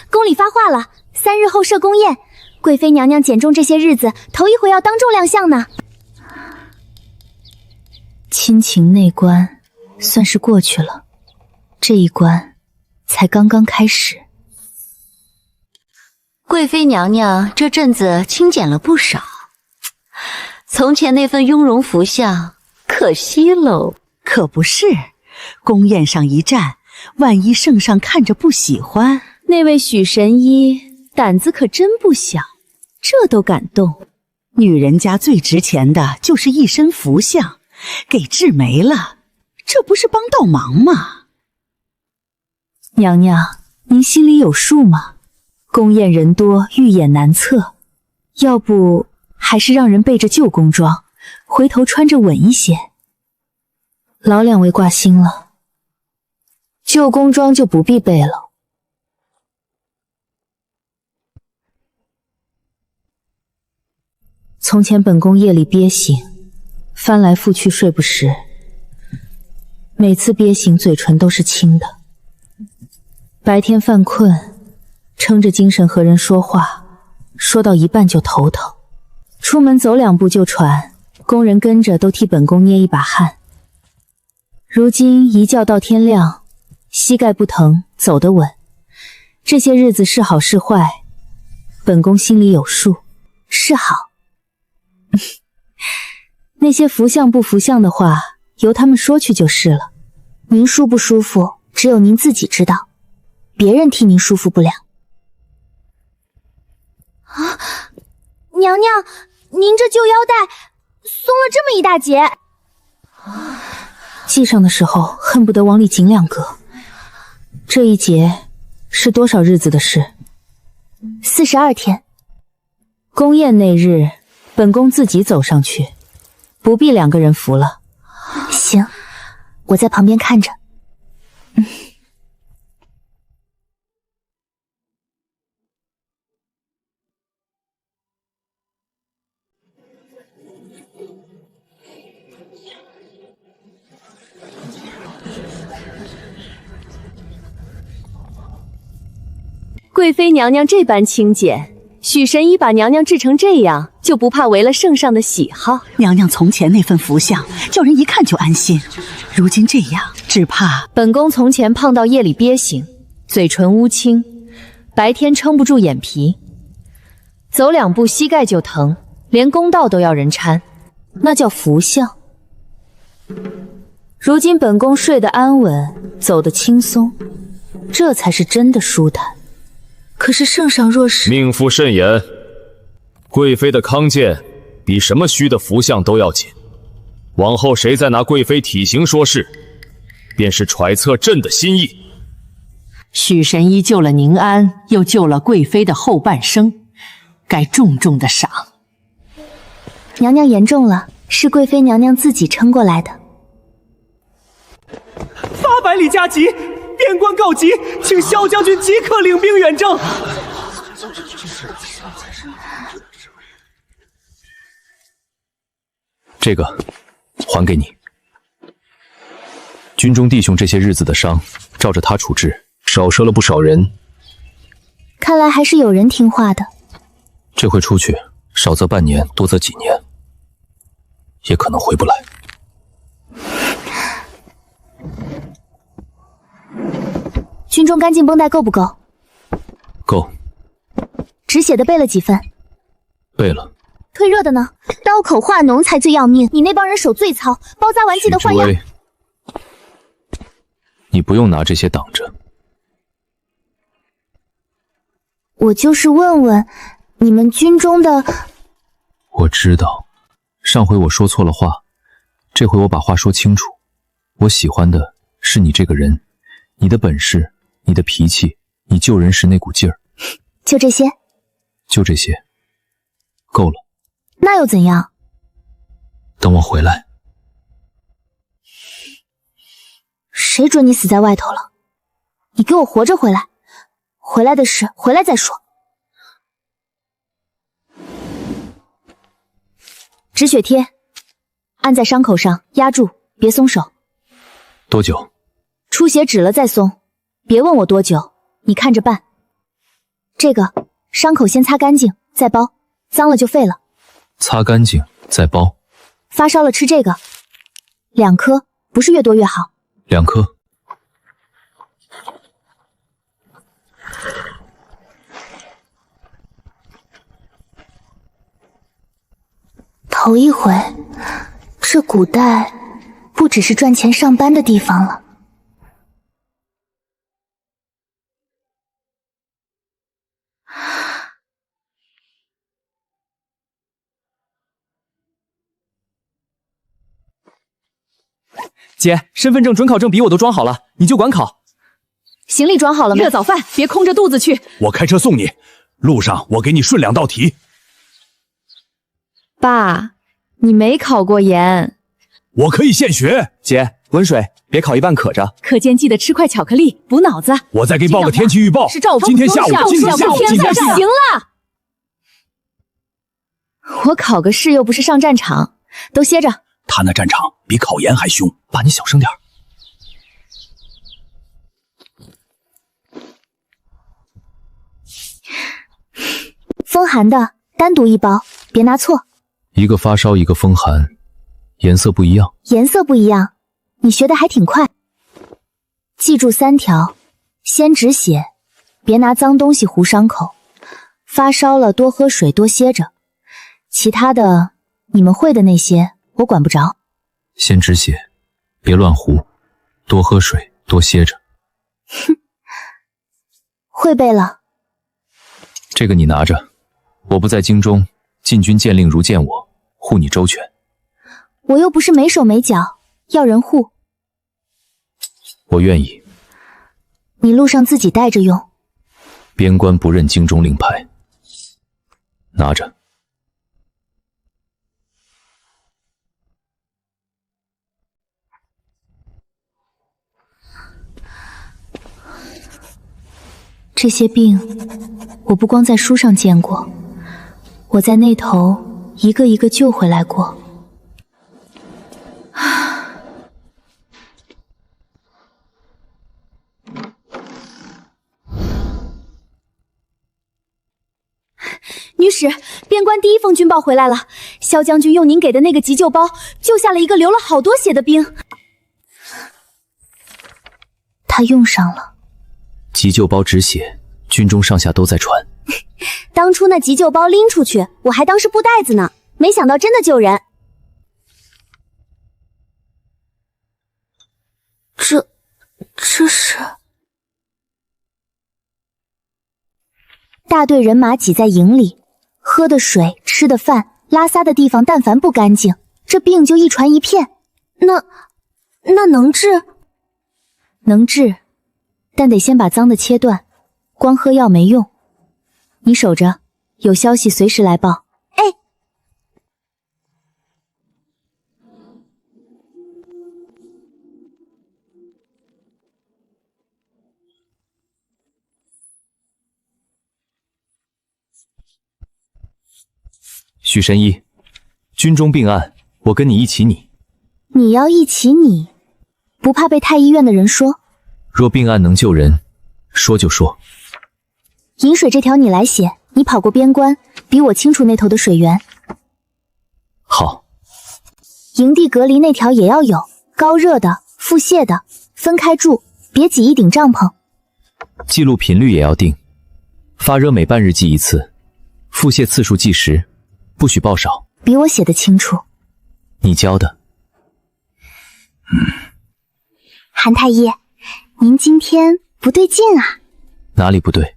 宫里发话了，3日后设宫宴，贵妃娘娘减重这些日子头一回要当众亮相呢。亲情那关算是过去了，这一关才刚刚开始。贵妃娘娘这阵子清减了不少，从前那份雍容福相可惜喽。可不是，宫宴上一站，万一圣上看着不喜欢，那位许神医胆子可真不小，这都敢动。女人家最值钱的就是一身福相，给治没了，这不是帮倒忙吗？娘娘，您心里有数吗？宫宴人多，预演难测，要不还是让人备着旧宫装，回头穿着稳一些。劳两位挂心了，旧宫装就不必备了。从前本宫夜里憋醒，翻来覆去睡不实，每次憋醒嘴唇都是青的。白天犯困，撑着精神和人说话，说到一半就头疼，出门走2步就喘，工人跟着都替本宫捏一把汗。如今一觉到天亮，膝盖不疼，走得稳。这些日子是好是坏，本宫心里有数，是好。那些福相不福相的话，由他们说去就是了。您舒不舒服，只有您自己知道，别人替您舒服不了。啊，娘娘，您这旧腰带松了这么一大截。系上的时候恨不得往里紧2个。这一节是多少日子的事？42天。宫宴那日，本宫自己走上去，不必2个人扶了。行，我在旁边看着。贵妃娘娘这般清简，许神医把娘娘治成这样，就不怕违了圣上的喜好？娘娘从前那份福相，叫人一看就安心，如今这样，只怕……本宫从前胖到夜里憋醒，嘴唇乌青，白天撑不住眼皮，走2步膝盖就疼，连公道都要人搀，那叫福相。如今本宫睡得安稳，走得轻松，这才是真的舒坦。可是圣上若是……命妇慎言，贵妃的康健比什么虚的福相都要紧。往后谁再拿贵妃体型说事，便是揣测朕的心意。许神医救了宁安，又救了贵妃的后半生，该重重的赏。娘娘言重了，是贵妃娘娘自己撑过来的。800里加急，边关告急，请萧将军即刻领兵远征。这个还给你。军中弟兄这些日子的伤，照着他处置，少折了不少人。看来还是有人听话的。这回出去，少则半年，多则几年，也可能回不来。军中干净绷带够不够？够。止血的备了几份？备了。退热的呢？刀口化脓才最要命，你那帮人手最糙，包扎完记得换药。你不用拿这些挡着。我就是问问，你们军中的……我知道，上回我说错了话，这回我把话说清楚。我喜欢的是你这个人，你的本事，你的脾气，你救人时那股劲儿。就这些？就这些，够了。那又怎样？等我回来。谁准你死在外头了？你给我活着回来！回来的事回来再说。止血贴，按在伤口上，压住，别松手。多久？出血止了再松，别问我多久，你看着办。这个伤口先擦干净再包，脏了就废了。擦干净再包。发烧了吃这个，2颗，不是越多越好。2颗。头一回，这古代不只是赚钱上班的地方了。姐，身份证、准考证笔我都装好了，你就管考。行李装好了吗？热早饭，别空着肚子去。我开车送你，路上我给你顺2道题。爸，你没考过研，我可以现学。姐，温水，别考一半渴着。课间记得吃块巧克力补脑子。我再给你报个天气预报。是赵今天下午。行了。我考个试又不是上战场，都歇着。他那战场比考研还凶，爸你小声点。风寒的单独1包，别拿错。一个发烧，一个风寒，颜色不一样。颜色不一样，你学的还挺快。记住3条：先止血，别拿脏东西糊伤口；发烧了多喝水，多歇着。其他的你们会的那些我管不着。先止血，别乱糊，多喝水，多歇着。哼，会背了。这个你拿着，我不在京中，禁军见令如见我，护你周全。我又不是没手没脚，要人护。我愿意。你路上自己带着用。边关不认京中令牌，拿着。这些病，我不光在书上见过，我在那头一个一个救回来过。女使，边关第1封军报回来了，萧将军用您给的那个急救包救下了一个流了好多血的兵，他用上了。急救包止血，军中上下都在传。当初那急救包拎出去，我还当是布袋子呢，没想到真的救人。这是……大队人马挤在营里，喝的水、吃的饭、拉撒的地方，但凡不干净，这病就一传一片。那能治？能治。但得先把脏的切断，光喝药没用。你守着，有消息随时来报。哎，许神医，军中病案，我跟你一起拟。你要一起拟，不怕被太医院的人说？若病案能救人，说就说。饮水这条你来写，你跑过边关，比我清楚那头的水源。好。营地隔离那条也要有，高热的、腹泻的，分开住，别挤一顶帐篷。记录频率也要定，发热每半日记一次，腹泻次数计时，不许报少。比我写的清楚。你教的。韩太医，您今天不对劲啊。哪里不对？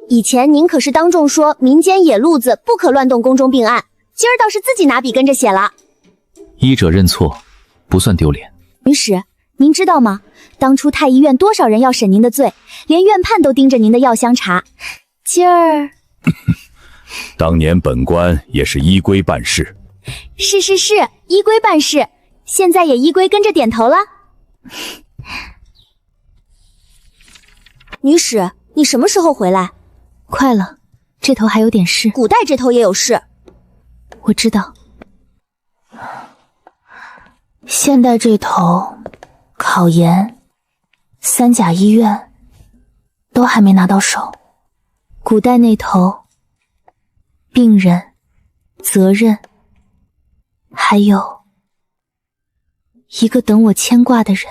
以前您可是当众说民间野路子不可乱动宫中病案，今儿倒是自己拿笔跟着写了。医者认错，不算丢脸。女使，您知道吗？当初太医院多少人要审您的罪，连院判都盯着您的药香查。今儿，当年本官也是依规办事。是，依规办事，现在也依规跟着点头了。女使，你什么时候回来？快了，这头还有点事。古代这头也有事。我知道。现代这头，考研、三甲医院都还没拿到手。古代那头，病人、责任，还有一个等我牵挂的人。